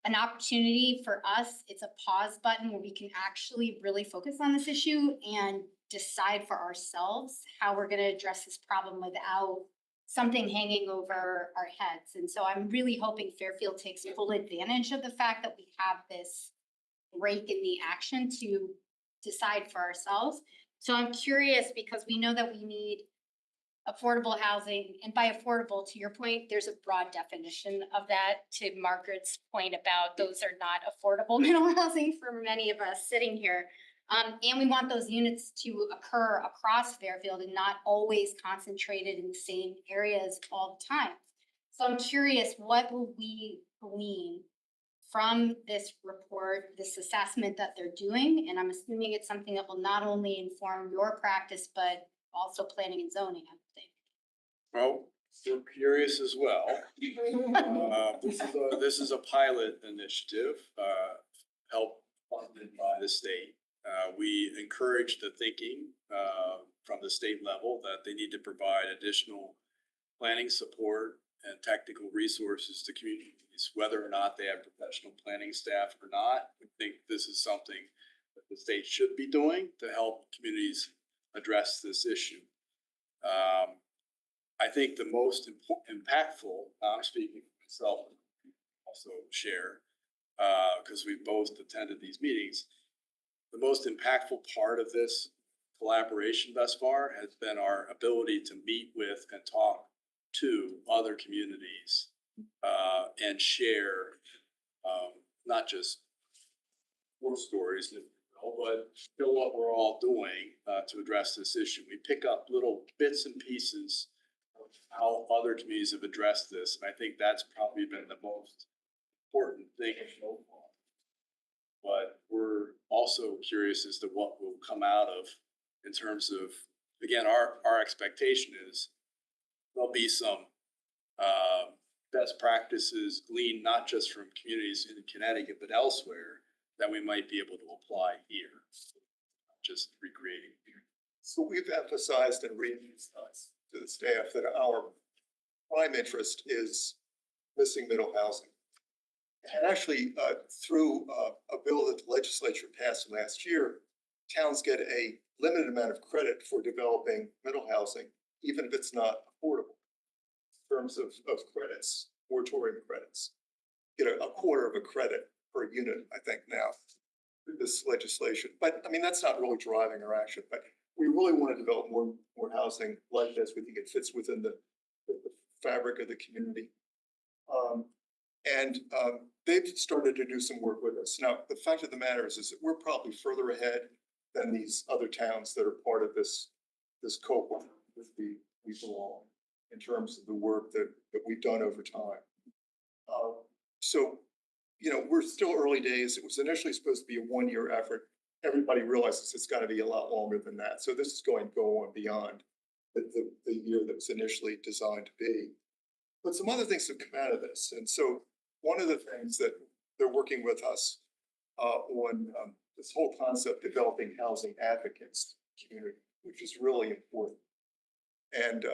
an opportunity for us. It's a pause button where we can actually really focus on this issue and decide for ourselves how we're gonna address this problem without something hanging over our heads. And so I'm really hoping Fairfield takes full advantage of the fact that we have this break in the action to decide for ourselves. So I'm curious because we know that we need affordable housing, and by affordable, to your point, there's a broad definition of that. To Margaret's point about those are not affordable middle housing for many of us sitting here. And we want those units to occur across Fairfield and not always concentrated in the same areas all the time. So I'm curious, what will we glean from this report, this assessment that they're doing? And I'm assuming it's something that will not only inform your practice, but also planning and zoning, I would think. Well, we're curious as well. This is a pilot initiative, help funded by the state. We encourage the thinking, from the state level that they need to provide additional planning support and technical resources to communities, whether or not they have professional planning staff or not. We think this is something that the state should be doing to help communities address this issue. I think the most impactful, I'm speaking for myself, also share, because we both attended these meetings. The most impactful part of this collaboration thus far has been our ability to meet with and talk to other communities and share not just war stories, but know what we're all doing to address this issue. We pick up little bits and pieces of how other communities have addressed this, and I think that's probably been the most important thing so far. But we're also curious as to what will come out of in terms of, again, our expectation is there'll be some best practices gleaned not just from communities in Connecticut, but elsewhere that we might be able to apply here, not just recreating here. So we've emphasized and re-emphasized to the staff that our prime interest is missing middle housing. And actually, through a bill that the legislature passed last year, towns get a limited amount of credit for developing middle housing, even if it's not affordable. In terms of credits, moratorium credits, get a quarter of a credit per unit, I think now, through this legislation. But I mean, that's not really driving our action, but we really want to develop more housing like this. We think it fits within the fabric of the community. And they've started to do some work with us. Now, the fact of the matter is that we're probably further ahead than these other towns that are part of this cohort that we belong in terms of the work that we've done over time. So, you know, we're still early days. It was initially supposed to be a one-year effort. Everybody realizes it's got to be a lot longer than that. So this is going to go on beyond the year that was initially designed to be. But some other things have come out of this. And so one of the things that they're working with us on this whole concept of developing housing advocates community, which is really important. And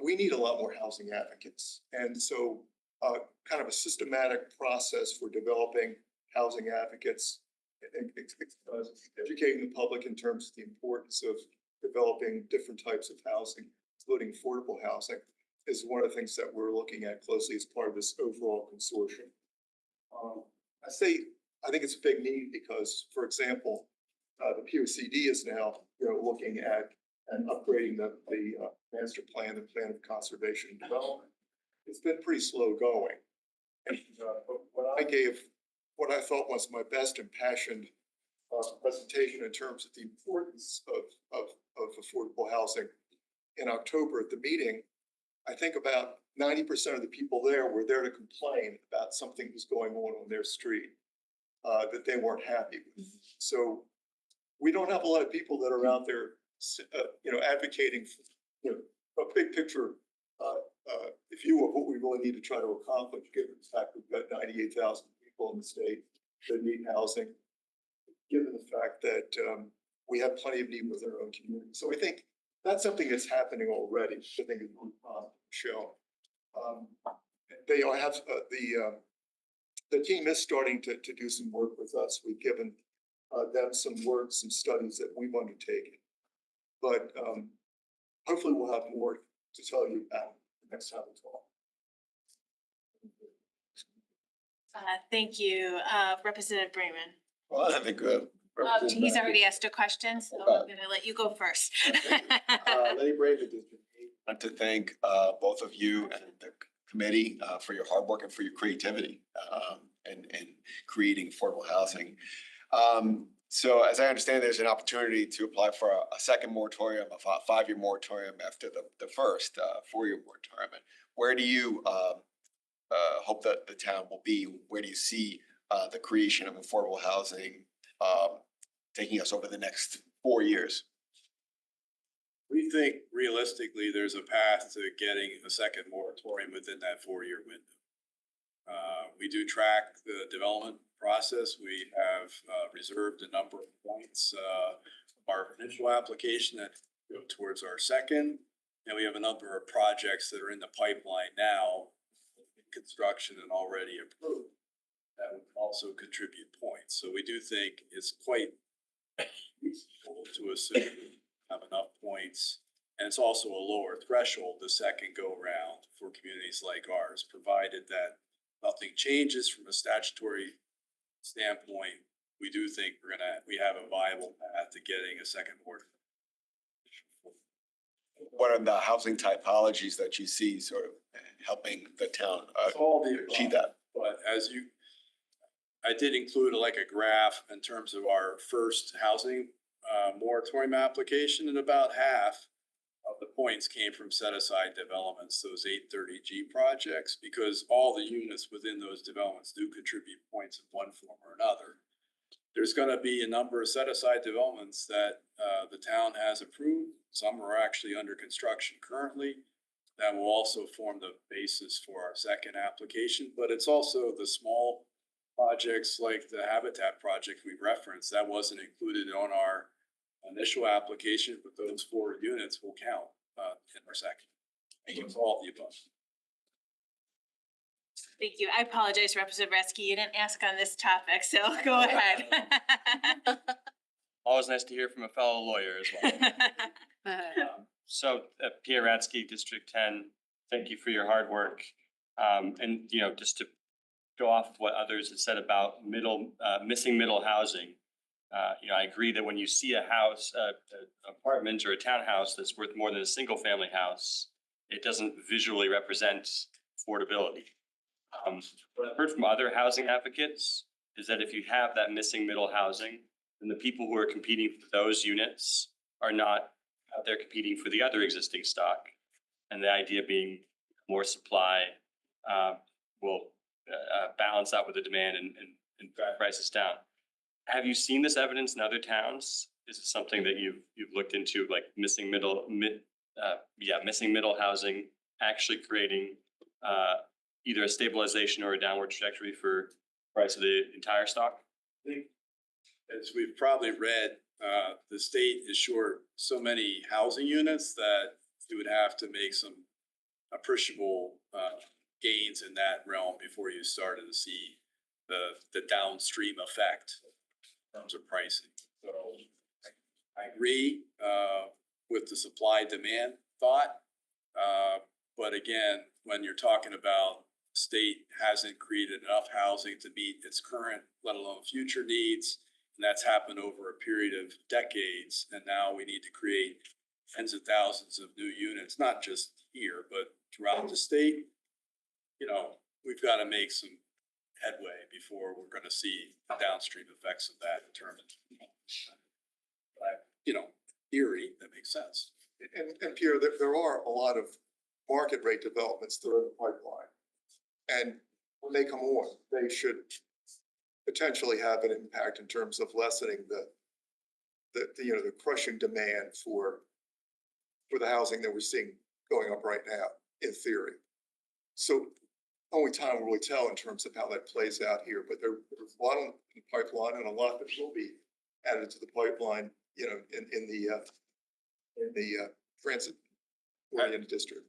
we need a lot more housing advocates. And so kind of a systematic process for developing housing advocates, educating the public in terms of the importance of developing different types of housing, including affordable housing, is one of the things that we're looking at closely as part of this overall consortium. I think it's a big need because, for example, the POCD is now, looking at and upgrading the master plan, the plan of conservation and development. It's been pretty slow going. And what I thought was my best impassioned presentation in terms of the importance of affordable housing in October at the meeting, I think about 90% of the people there were there to complain about something that was going on their street that they weren't happy with. So we don't have a lot of people that are out there, advocating for, a big picture, view of what we really need to try to accomplish, given the fact we've got 98,000 people in the state that need housing. given the fact that we have plenty of need within our own community. So I think that's something that's happening already. I think it's really positive, Michelle. They all have the team is starting to do some work with us. We've given them some work, some studies that we've undertaken. But hopefully we'll have more to tell you about next time we talk. Thank you, Representative Bremen. Well, I think, He's already asked a question, so I'm gonna let you go first. Lenny Braven, District 8. I'd like to thank both of you and the committee for your hard work and for your creativity and creating affordable housing. So as I understand, there's an opportunity to apply for a second moratorium, a 5-year moratorium after the first 4-year moratorium. Where do you hope that the town will be? Where do you see the creation of affordable housing taking us over the next 4 years? We think realistically, there's a path to getting a second moratorium within that 4-year window. We do track the development process. We have reserved a number of points of our initial application that go towards our second. And we have a number of projects that are in the pipeline now, in construction and already approved, that would also contribute points. So we do think it's quite reasonable to assume we have enough points. And it's also a lower threshold the second go round for communities like ours, provided that nothing changes from a statutory standpoint. We do think we have a viable path to getting a second moratorium. What are the housing typologies that you see sort of helping the town All the achieve above, that? But I did include like a graph in terms of our first housing moratorium application, and about half of the points came from set aside developments, those 830G projects, because all the units within those developments do contribute points in one form or another. There's gonna be a number of set aside developments that the town has approved. Some are actually under construction currently. That will also form the basis for our second application, but it's also the small projects like the Habitat project we referenced. That wasn't included on our initial application, but those 4 units will count in our second. It's all of the above. Thank you. I apologize, Representative Retzky. You didn't ask on this topic, so go ahead. Always nice to hear from a fellow lawyer as well. So Pierre Ratsky, District 10, thank you for your hard work. And, you know, just to go off of what others have said about missing middle housing. You know, I agree that when you see a house, apartment or a townhouse that's worth more than a single family house, it doesn't visually represent affordability. What I've heard from other housing advocates is that if you have that missing middle housing, then the people who are competing for those units are not out there competing for the other existing stock. And the idea being more supply will balance out with the demand and drive prices down. Have you seen this evidence in other towns? Is it something that you've looked into, like missing middle housing actually creating either a stabilization or a downward trajectory for price of the entire stock? I think, as we've probably read, the state is short so many housing units that you would have to make some appreciable gains in that realm before you started to see the downstream effect in terms of pricing. So I agree with the supply demand thought. But again, when you're talking about state hasn't created enough housing to meet its current, let alone future needs, and that's happened over a period of decades. And now we need to create tens of thousands of new units, not just here, but throughout the state. You know, we've got to make some headway before we're going to see the downstream effects of that in terms of, you know, theory, that makes sense. And Pierre, there are a lot of market rate developments that are in the pipeline. And when they come on, they should potentially have an impact in terms of lessening the crushing demand for the housing that we're seeing going up right now, in theory. So only time will really tell in terms of how that plays out here, but there's a lot in the pipeline and a lot that will be added to the pipeline, you know, in the transit oriented district.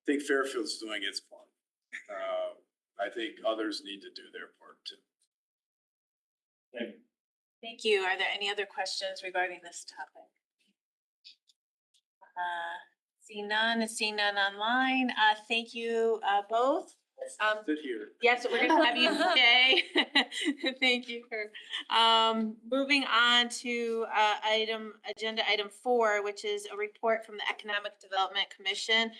I think Fairfield's doing its part. I think others need to do their part too. Thank you. Are there any other questions regarding this topic? Seeing none online. Thank you, both. Sit here. Yes, we're gonna have you stay. Thank you for, moving on to, agenda item 4, which is a report from the Economic Development Commission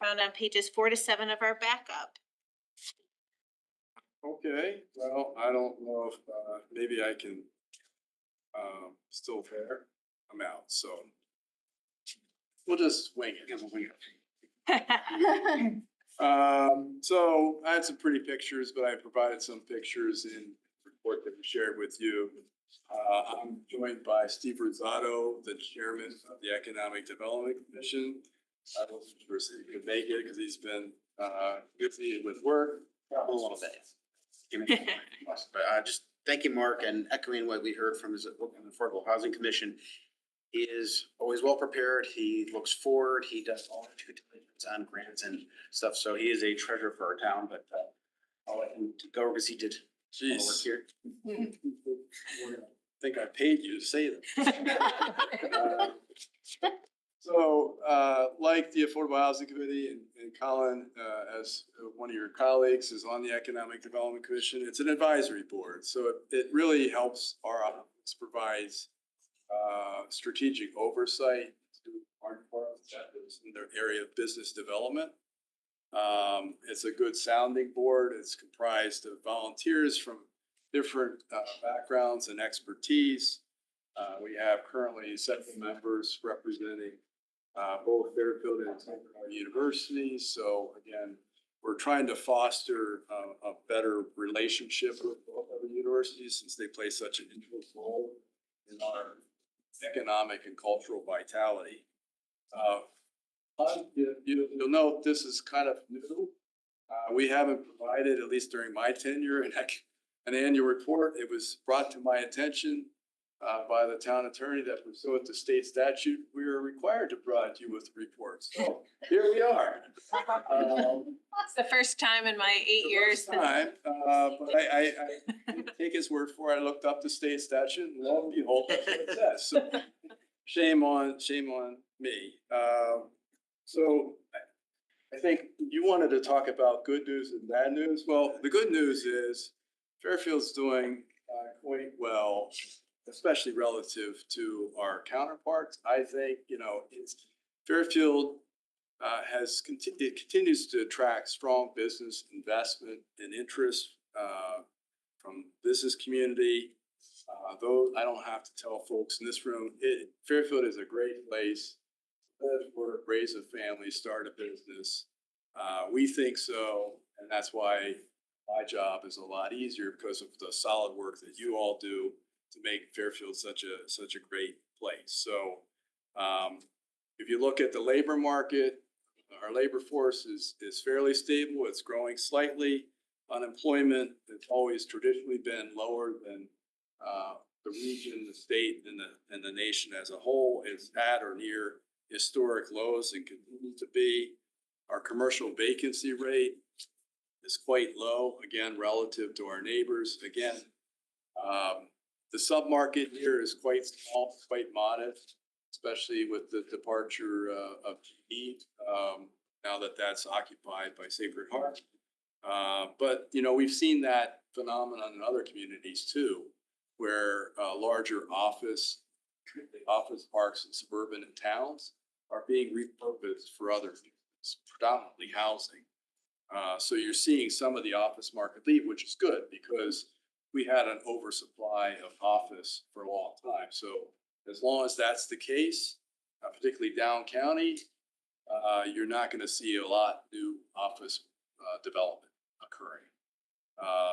found on pages 4 to 7 of our backup. Okay, well, I don't know if, maybe I can, still fair. I'm out, so. We'll just wing it. So I had some pretty pictures, but I provided some pictures in the report that we shared with you. I'm joined by Steve Rosado, the chairman of the Economic Development Commission. I don't know if he could make it because he's been busy with work. A little bit. But just thank you, Mark, and echoing what we heard from his Affordable Housing Commission. He is always well prepared. He looks forward. He does all the due diligence on grants and stuff. So he is a treasure for our town, but I'll let him go because he did all the work here. I think I paid you to say that. So, like the Affordable Housing Committee and Colin, as one of your colleagues is on the Economic Development Commission, it's an advisory board. So it really helps our office, provides strategic oversight to our departments in their area of business development. It's a good sounding board. It's comprised of volunteers from different backgrounds and expertise. We have currently 7 members representing both Fairfield and Central universities. So again, we're trying to foster a better relationship with both of the universities since they play such an integral role in our economic and cultural vitality. You'll note this is kind of new. We haven't provided, at least during my tenure, an annual report. It was brought to my attention by the town attorney that pursuant to state statute, we are required to provide you with reports. So here we are. It's the first time in my 8 years. But I take his word for it. I looked up the state statute and lo and behold, that's what it says. So shame on me. So I think you wanted to talk about good news and bad news. Well, the good news is Fairfield's doing quite well, especially relative to our counterparts. I think, it's Fairfield it continues to attract strong business investment and interest from business community. Though I don't have to tell folks in this room, Fairfield is a great place to live, work, raise a family, start a business. We think so, and that's why my job is a lot easier because of the solid work that you all do to make Fairfield such a great place. So if you look at the labor market, our labor force is fairly stable. It's growing slightly. Unemployment has always traditionally been lower than the region, the state, and the nation as a whole. Is at or near historic lows and continues to be. Our commercial vacancy rate is quite low, again, relative to our neighbors. Again, the submarket here is quite small, quite modest, especially with the departure of GE, now that that's occupied by Sacred Heart. But, we've seen that phenomenon in other communities too, where larger office parks in suburban and towns are being repurposed for other uses, predominantly housing. So you're seeing some of the office market leave, which is good because we had an oversupply of office for a long time. So as long as that's the case, particularly down county, you're not going to see a lot new office development occurring.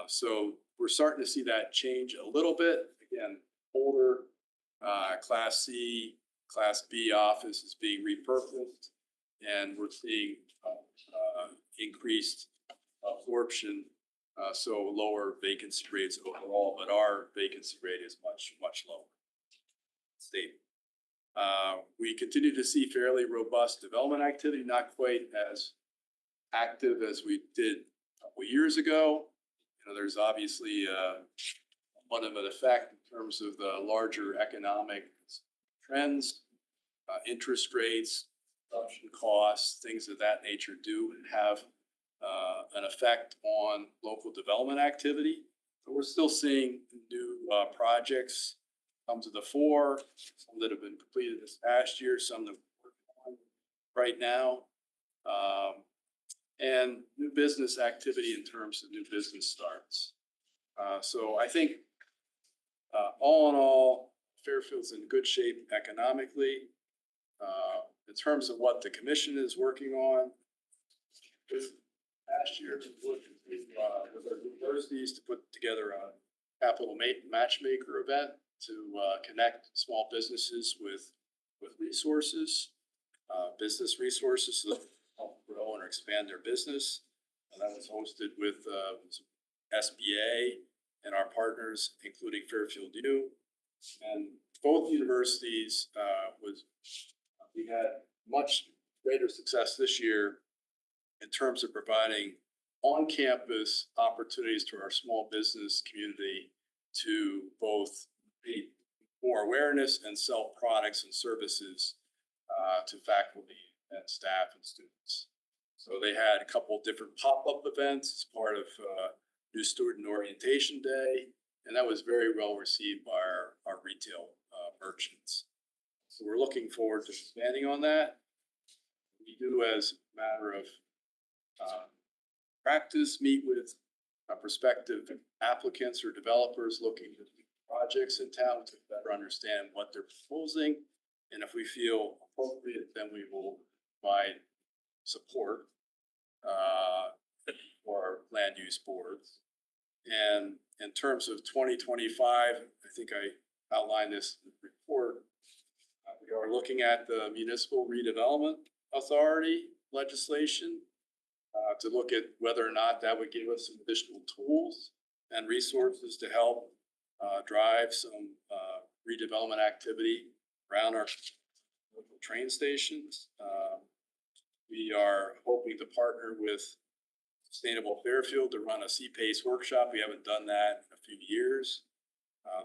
So we're starting to see that change a little bit. Again, older Class C, Class B office is being repurposed, and we're seeing increased absorption, so lower vacancy rates overall, but our vacancy rate is much, much lower. state. We continue to see fairly robust development activity, not quite as active as we did a couple years ago. You know, there's obviously one of an effect in terms of the larger economic trends, interest rates, production costs, things of that nature do have an effect on local development activity. But we're still seeing new projects come to the fore, some that have been completed this past year, some that we're working on right now. And new business activity in terms of new business starts. So I think all in all, Fairfield's in good shape economically. In terms of what the commission is working on, this last year, we worked with our universities to put together a capital matchmaker event to connect small businesses with resources, business resources so that they can help grow and expand their business. And that was hosted with SBA and our partners, including Fairfield U. And both universities we had much greater success this year in terms of providing on-campus opportunities to our small business community to both create more awareness and sell products and services to faculty and staff and students. So they had a couple different pop-up events as part of New Student Orientation Day, and that was very well received by our retail merchants. So we're looking forward to expanding on that. We do, as a matter of practice, meet with prospective applicants or developers looking at projects in town to better understand what they're proposing. And if we feel appropriate, then we will provide support for land use boards. And in terms of 2025, I think I outlined this in the report. We are looking at the Municipal Redevelopment Authority legislation to look at whether or not that would give us some additional tools and resources to help drive some redevelopment activity around our local train stations. We are hoping to partner with Sustainable Fairfield to run a CPACE workshop. We haven't done that in a few years.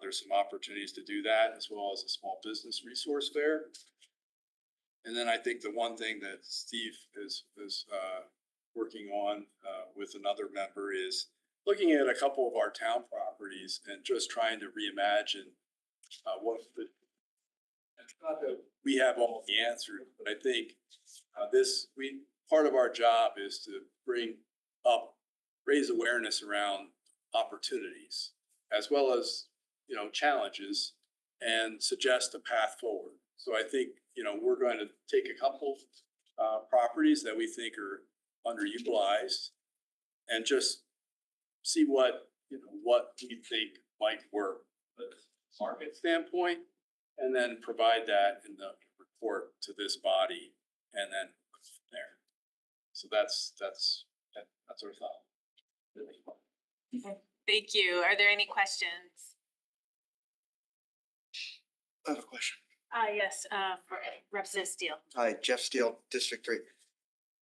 There's some opportunities to do that, as well as a small business resource fair. And then I think the one thing that Steve is working on with another member is looking at a couple of our town properties and just trying to reimagine what the, it's not that we have all the answers, but I think part of our job is to raise awareness around opportunities as well as, you know, challenges and suggest a path forward. So I think, you know, we're going to take a couple properties that we think are underutilized and just see what we think might work from a market standpoint, and then provide that in the report to this body, and then from there. So that's our thought. Thank you. Are there any questions? I have a question. Yes, for Representative Steele. Hi, Jeff Steele, District 3.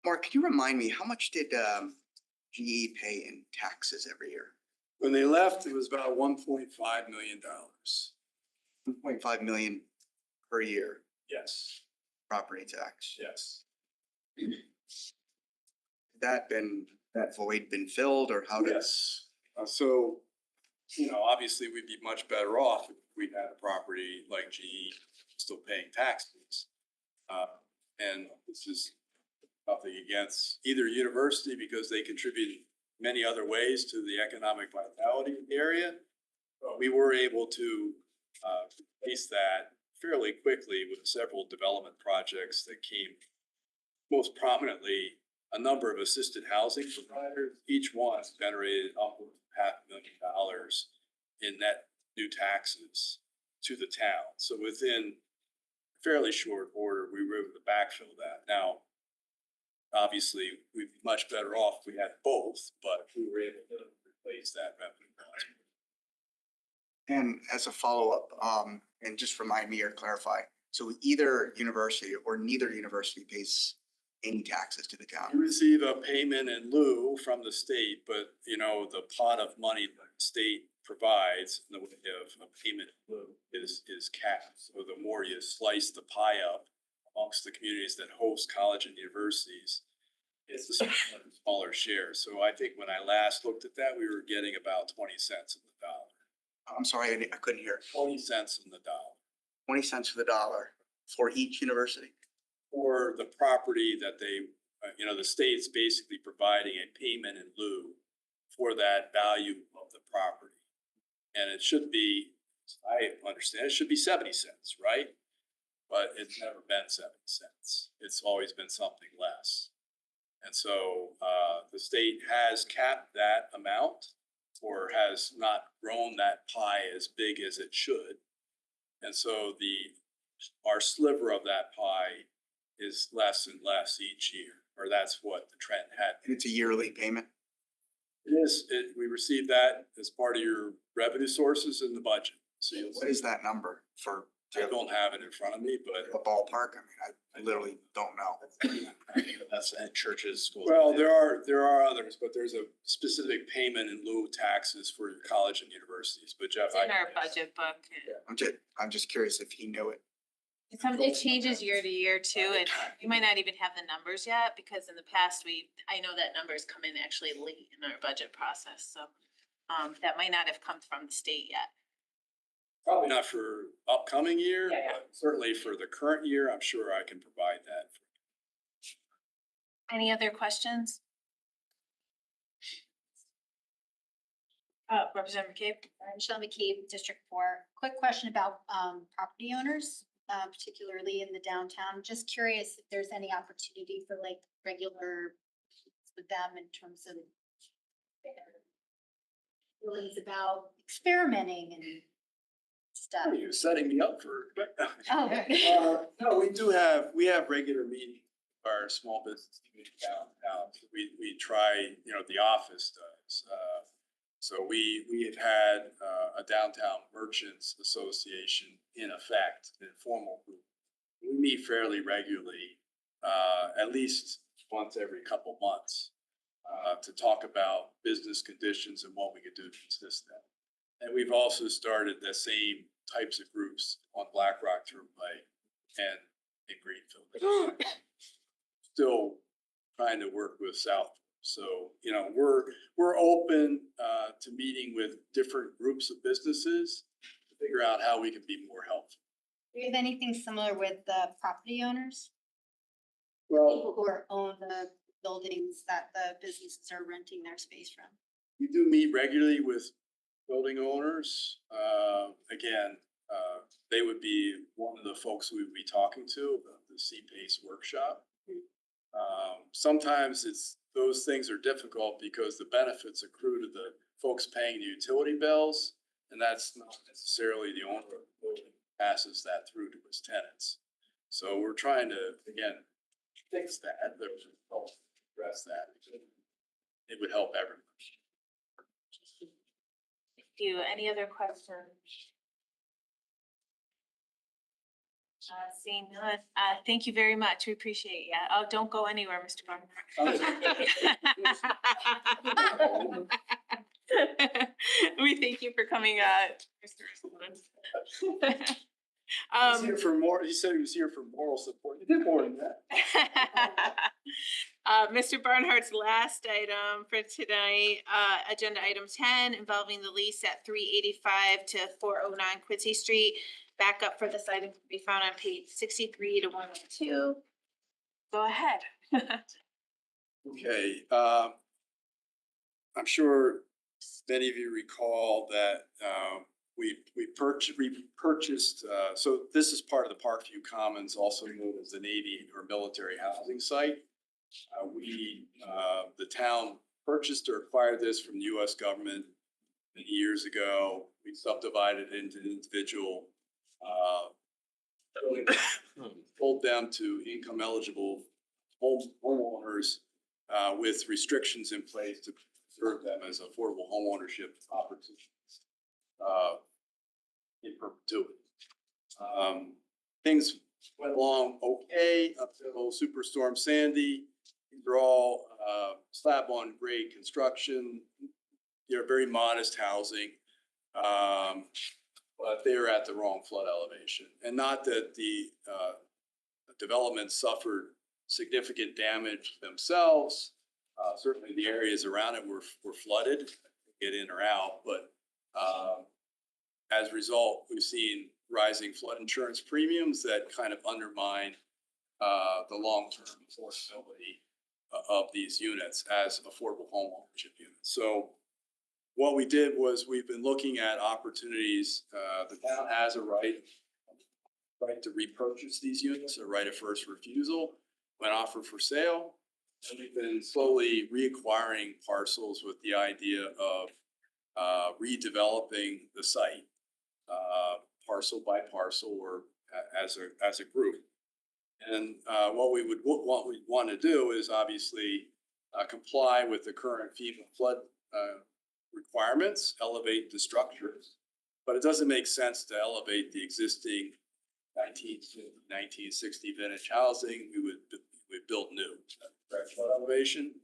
Mark, can you remind me, how much did GE pay in taxes every year? When they left, it was about $1.5 million. 1.5 million per year Yes, property tax. yes. That void been filled, or how did? Yes. So, you know, obviously we'd be much better off if we had a property like GE still paying taxes. And this is nothing against either university because they contribute many other ways to the economic vitality of the area. But we were able to replace that fairly quickly with several development projects that came most prominently a number of assisted housing providers. Each one generated upwards of $500,000 in net new taxes to the town. So within fairly short order, we were able to backfill that. Now, obviously, we'd be much better off if we had both, but we were able to replace that revenue. And as a follow-up, And just remind me or clarify, so either university or neither university pays any taxes to the You town? receive a payment in lieu from the state, but you know, the pot of money that the state provides in the way of a payment in lieu is capped. So the more you slice the pie up amongst the communities that host college and universities, it's a smaller share. So I think when I last looked at that, we were getting about 20 cents in the dollar. I'm sorry, I couldn't hear. 20 cents in the dollar 20 cents to the dollar for each university? for the property that they, the state's basically providing a payment in lieu for that value of the property. And it should be, I understand, it should be 70 cents, right? But it's never been 70 cents. It's always been something less. And so the state has capped that amount or has not grown that pie as big as it should. And so our sliver of that pie is less and less each year, or that's what the trend had. And it's a yearly payment? It is, we receive that as part of your revenue sources in the budget. So What is that number for? I don't have it in front of me, but. A ballpark? I mean, I literally don't know. That's at churches, schools. Well, there are others, but there's a specific payment in lieu of taxes for your college and universities, but Jeff. It's in our budget book. I'm just curious if he knew it. It changes year to year too, and you might not even have the numbers yet, because in the past, I know that numbers come in actually late in our budget process, so that might not have come from the state yet. Probably not for upcoming year, Yeah. but certainly for the current year, I'm sure I can provide that. Any other questions? Representative McCabe? Michelle McCabe, District 4. Quick question about property owners, particularly in the downtown. Just curious if there's any opportunity for like regular with them in terms of feelings about experimenting and stuff. You're setting me up for. Oh. No, we have regular meetings, with our small business community downtown. We try, the office does. So we have had a downtown merchants association in effect, an informal group. We meet fairly regularly, at least once every couple months, to talk about business conditions and what we could do to assist them. And we've also started the same types of groups on Black Rock Turnpike and in Greenfield. Still trying to work with South. So, we're open to meeting with different groups of businesses to figure out how we can be more helpful. Do you have anything similar with the property owners? Well, People who own the buildings that the businesses are renting their space from? we do meet regularly with building owners. Again, they would be one of the folks we would be talking to about the CPACE workshop. Sometimes those things are difficult because the benefits accrue to the folks paying the utility bills, and that's not necessarily the owner of the building passes that through to his tenants. So we're trying to, again, fix that, address that. It would help everyone. Thank you. Any other questions? Seeing none, thank you very much. We appreciate you. Oh, don't go anywhere, Mr. Barnhart. We thank you for coming, Mr. He's here for more, he said he was here for moral support. He did more than that. Mr. Barnhart's last item for tonight, agenda item 10, involving the lease at 385 to 409 Quincy Street. Backup for this item can be found on page 63 to 102. Go ahead. Okay, I'm sure many of you recall that we purchased, so this is part of the Parkview Commons, also known as the Navy or military housing site. The town purchased or acquired this from the US government many years ago. We subdivided it into individual sold them to income eligible homeowners with restrictions in place to preserve them as affordable homeownership opportunities in perpetuity. Things went along okay up until Superstorm Sandy. These are all slab on grade construction. They're very modest housing. But they're at the wrong flood elevation. And not that the development suffered significant damage themselves. Certainly the areas around it were flooded, get in or out, but as a result, we've seen rising flood insurance premiums that kind of undermine the long-term affordability of these units as affordable homeownership units. So what we did was we've been looking at opportunities. The town has a right to repurchase these units, a right of first refusal when offered for sale. And we've been slowly reacquiring parcels with the idea of redeveloping the site, parcel by parcel or as a group. And what we want to do is obviously comply with the current FEMA flood requirements, elevate the structures, but it doesn't make sense to elevate the existing 1960 vintage housing. We would build new, correct flood elevation.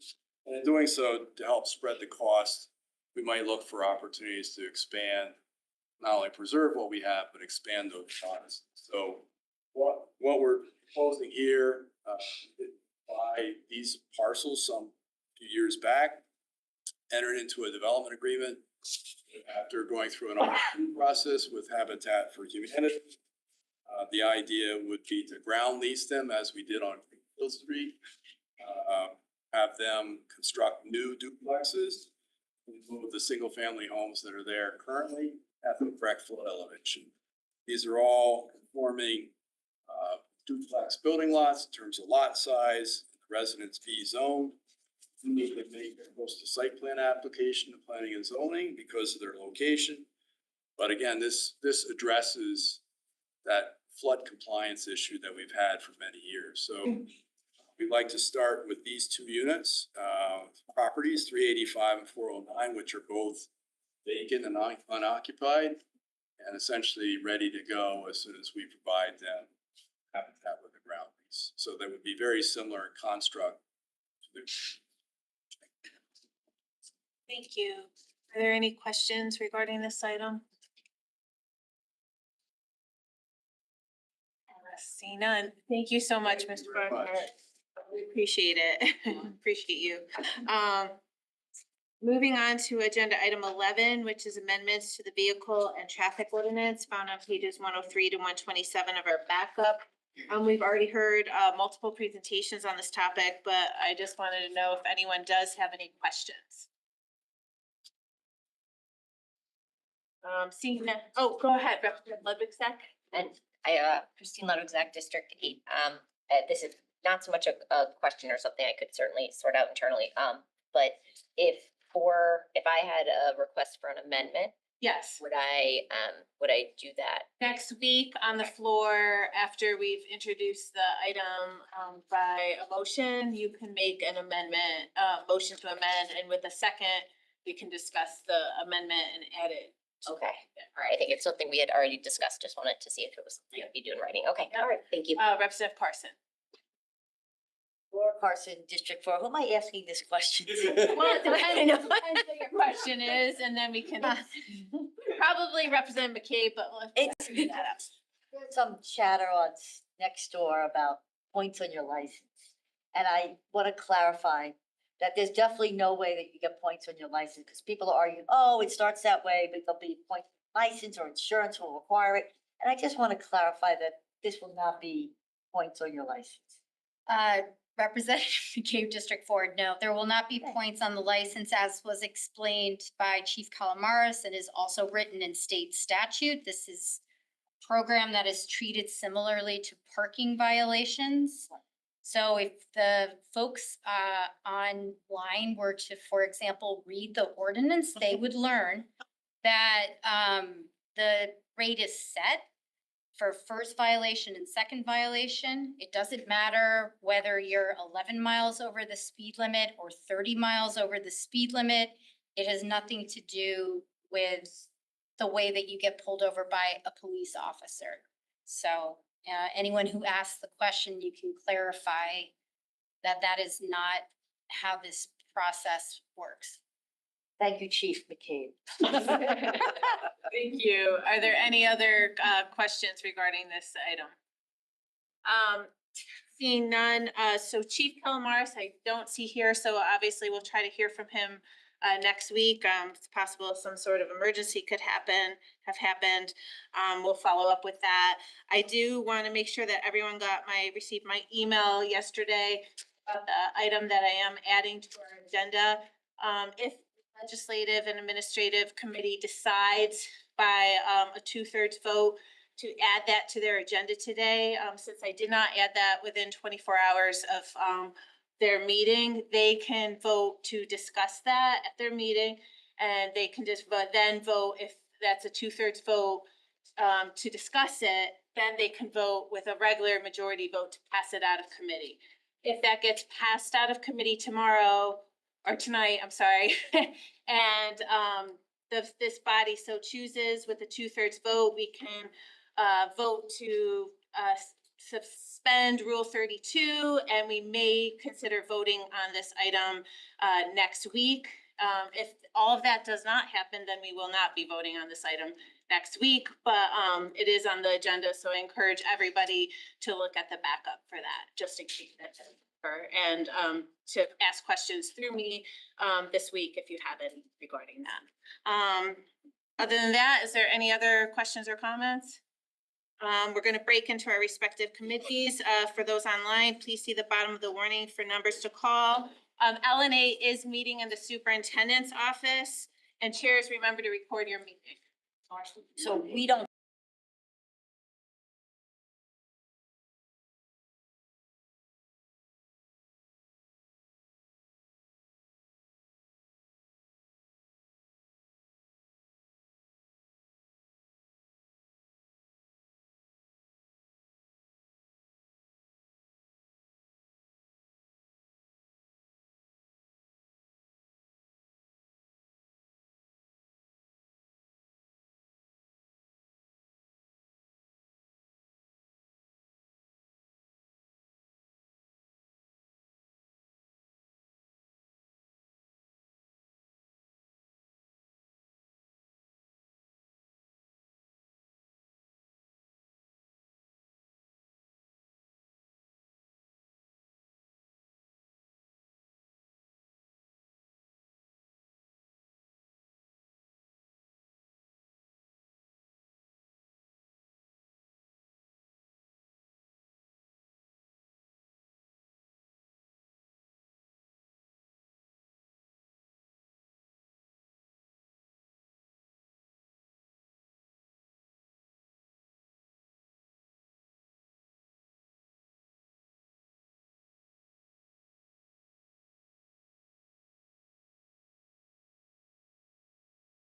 And in doing so, to help spread the cost, we might look for opportunities to expand, not only preserve what we have, but expand those funds. So what we're proposing here, by these parcels some few years back, entered into a development agreement after going through an RFP process with Habitat for Humanity. The idea would be to ground lease them as we did on Greenfield Street, have them construct new duplexes, move the single family homes that are there currently at the correct flood elevation. These are all conforming duplex building lots in terms of lot size, residence B zone. We need to make a coastal site plan application to planning and zoning because of their location. But again, this addresses that flood compliance issue that we've had for many years. So we'd like to start with these two units, properties, 385 and 409, which are both vacant and unoccupied, and essentially ready to go as soon as we provide them Habitat with a ground lease. So that would be very similar in construct to the. Thank you. Are there any questions regarding this item? See none. Thank you so much, Mr. Barker. We appreciate it. Appreciate you. Moving on to agenda item 11, which is amendments to the vehicle and traffic ordinance found on pages 103 to 127 of our backup. We've already heard multiple presentations on this topic, but I just wanted to know if anyone does have any questions. Seeing that, oh, go ahead, Representative Ludwig-Zach. And Christine Ludwig, District 8. This is not so much a question or something I could certainly sort out internally. But if I had a request for an amendment, yes, would I do that next week on the floor after we've introduced the item by a motion? You can make an amendment, motion to amend, and with a second, we can discuss the amendment and add it. Okay. All right. I think it's something we had already discussed. Just wanted to see if it was something I'd be doing writing. Okay. All right. Thank you. Representative Carson. Laura Carson, District 4. Who am I asking this question? Well, it depends what your question is, and then we can probably represent McCabe, but let's figure that out. There's some chatter on next door about points on your license. And I want to clarify that there's definitely no way that you get points on your license because people are arguing, oh, it starts that way, but there'll be points license or insurance will require it. And I just want to clarify that this will not be points on your license. Representative McCabe, District 4, no, there will not be points on the license as was explained by Chief Calamaris and is also written in state statute. This is a program that is treated similarly to parking violations. So if the folks online were to, for example, read the ordinance, they would learn that the rate is set for first violation and second violation. It doesn't matter whether you're 11 miles over the speed limit or 30 miles over the speed limit. It has nothing to do with the way that you get pulled over by a police officer. So anyone who asks the question, you can clarify that that is not how this process works. Thank you, Chief McCabe. Thank you. Are there any other questions regarding this item? Seeing none, so Chief Calamaris, I don't see here, so obviously we'll try to hear from him next week. It's possible some sort of emergency could have happened. We'll follow up with that. I do want to make sure that everyone received my email yesterday about the item that I am adding to our agenda. If legislative and administrative committee decides by a 2/3 vote to add that to their agenda today, since I did not add that within 24 hours of their meeting, they can vote to discuss that at their meeting. And they can just then vote, if that's a 2/3 vote to discuss it, then they can vote with a regular majority vote to pass it out of committee. If that gets passed out of committee tomorrow, or tonight, I'm sorry, and this body so chooses with a 2/3 vote, we can vote to suspend Rule 32, and we may consider voting on this item next week. If all of that does not happen, then we will not be voting on this item next week, but it is on the agenda, so I encourage everybody to look at the backup for that, just in case that doesn't occur, and to ask questions through me this week if you have any regarding that. Other than that, is there any other questions or comments? We're going to break into our respective committees. For those online, please see the bottom of the warning for numbers to call. LNA is meeting in the superintendent's office, and chairs, remember to record your meeting. So we don't